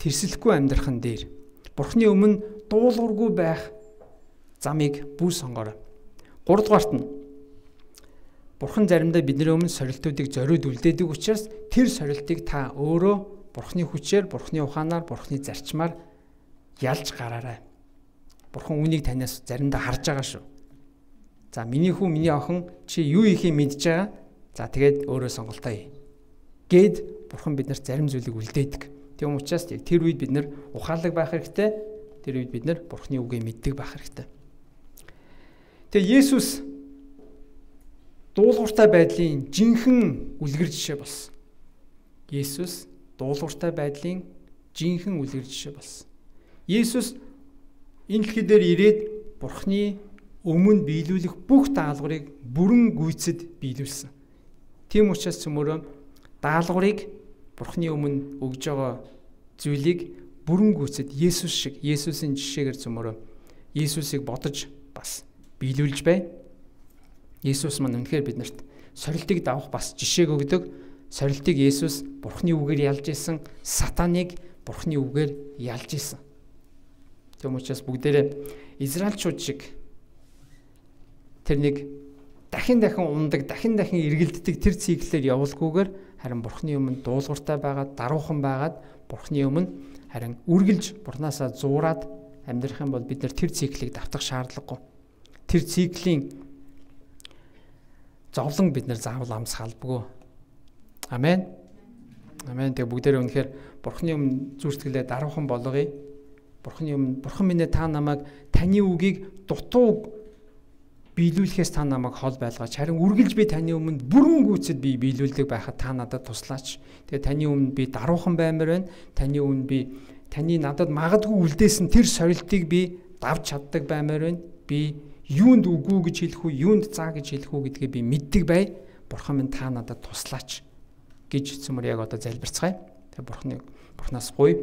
тэрслэхгүй амьдрахын дээр Бурханы өмнө дуулуургүй байх замыг бүү сонгоорой. Гуравдугаарт нь Бурхан заримдаа бидний өмнө сорилтуудыг зориуд үлдээдэг учраас тэр сорилтыг та өөрөө Бурханы хүчээр, Бурханы ухаанаар, Бурханы зарчмаар ялж гараарай. Бурхан үнийг танаас заримдаа харж байгаа шүү. За миний хүү, миний охин чи юу ихийг мэдж байгаа? За тэгээд өөрөө сонголтоо хий. Гэд Бурхан биднэрт зарим зүйлийг үлдээдэг. Тийм учраас тэр үед бид нар ухаалаг байх хэрэгтэй. Тэр үед бид нар Бурханы үгийг мэддэг байх хэрэгтэй. Тэгээ Есүс дуулууртай байдлын жинхэнэ үлгэр жишээ болсон. Есүс дуулууртай байдлын жинхэнэ үлгэр жишээ болсон. Есүс энэ дэлхий дээр ирээд Бурханы өмнө биелүүлэх бүх даалгаврыг бүрэн гүйцэд биелүүлсэн. Тийм учраас цөмөрөө даалгаврыг Бурханы өмнө өгж байгаа зүйлийг бүрэн гүйцэд Есүсийн жишээгээр цөмөрөө Есүсийг бодож бас биелүүлж бай. Есүс маань үнэхээр биднэрт сорилтыг давах бас жишээг өгдөг. Сорилтыг Есүс Бурханы үгээр ялж исэн, сатаныг Бурханы үгээр ялж исэн. Тийм учраас бүгдээрээ Израильчууд шиг тэр нэг дахин ундаг, дахин эргэлддэг тэр циклээр явуулгүйгээр харин Бурханы өмнө дуулууртай байгаад, даруухан байгаад Бурханы өмнө харин үргэлж Бурханаасаа зуураад амьдрах юм бол бид нар тэр циклийг давтах шаардлагагүй. Тэр циклийн зовлон бид нар заавал амс халбгүй. Амен. Амен. Тэгээ бүгдээрээ үнэхээр Бурханы өмнө зүртгэлээ даруухан болгоё. Бурханы өмнө Бурхан минь та намайг таны үгийг дутуу биелүүлэхээс та намайг хол байлгаач. Харин үргэлж би таны өмнө бүрэн гүйцэд би биелүүлдэг байхад та надад туслаач. Тэгээ таны өмнө би даруухан баймаар байна. Таны өмнө би таны надад магадгүй үлдээсэн тэр сорилтыг би давж чаддаг баймаар байна. Би юунд үгүй гэж хэлэх үү, юунд заа гэж хэлэх үү гэдгээ би мэддэг бай. Бурхан минь та надад туслаач гэж цөмөр яг одоо залбирцгаая. Тэгээ Бурханаас гуй.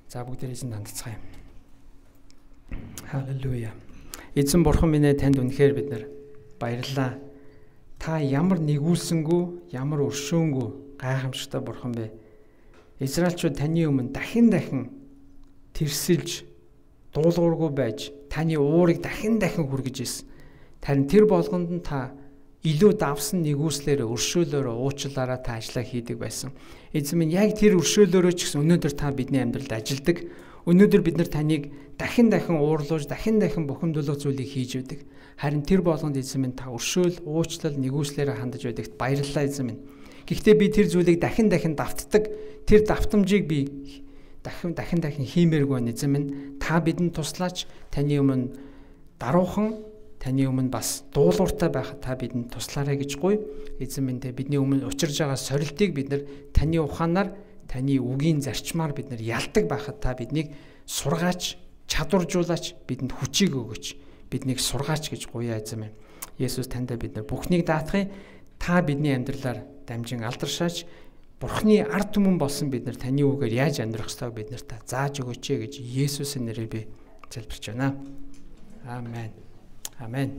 За бүгдээрээ эзэн дандцгаая. Халелуя. Эзэн Бурхан минь танд үнэхээр бид нар баярлалаа. Та ямар нэгүүлсэнгүү, ямар өршөөнгүү гайхамшигтай Бурхан бэ. Израильчууд таны өмнө дахин тэрсэлж дуулуургүй байж таны уурыг дахин хүргэж ирсэн. Харин тэр болгонд нь та илүү давсан нэгүслээрээ өршөөлөөрөө уучлаараа та ажиллаа хийдэг байсан. Эзэн минь яг тэр өршөөлөөрөө ч гэсэн өнөөдөр та бидний амьдралд ажилдаг. Өнөөдөр бид нар таныг дахин уурлуулж, дахин бухимдуулах зүйлийг хийж байдаг. Харин тэр болгонд эзэн минь та өршөөл, уучлал, нэгүслээрээ хандаж байдагт баярлалаа эзэн минь. Гэхдээ би тэр зүйлийг дахин давтдаг. Тэр давтамжийг би дахин хиймээргүй эзэн минь. Та бидэнд туслаач. Таны өмнө даруухан, таны өмнө бас дуулууртай байхад та бидэнд туслаарай гэж гуй. Эзэн минь бидний өмнө учирж байгаа сорилтыг бид нар таны ухаанаар, таны үгийн зарчмаар бид нар ялдаг байхад та биднийг сургаач, чадваржуулаач, бидэнд хүчийг өгөөч. Биднийг сургаач гэж гуйа эзэн минь. Есүс таньда бид нар бүхнийг даатгая. Та бидний амьдралаар дамжин алдаршаач. Бурхны ард түмэн болсон бид нар таны үгээр яаж амьдрах ёстойг бид нарт зааж өгөөч гэж Есүсийн нэрээр би залбирч байна. Амен. Амен.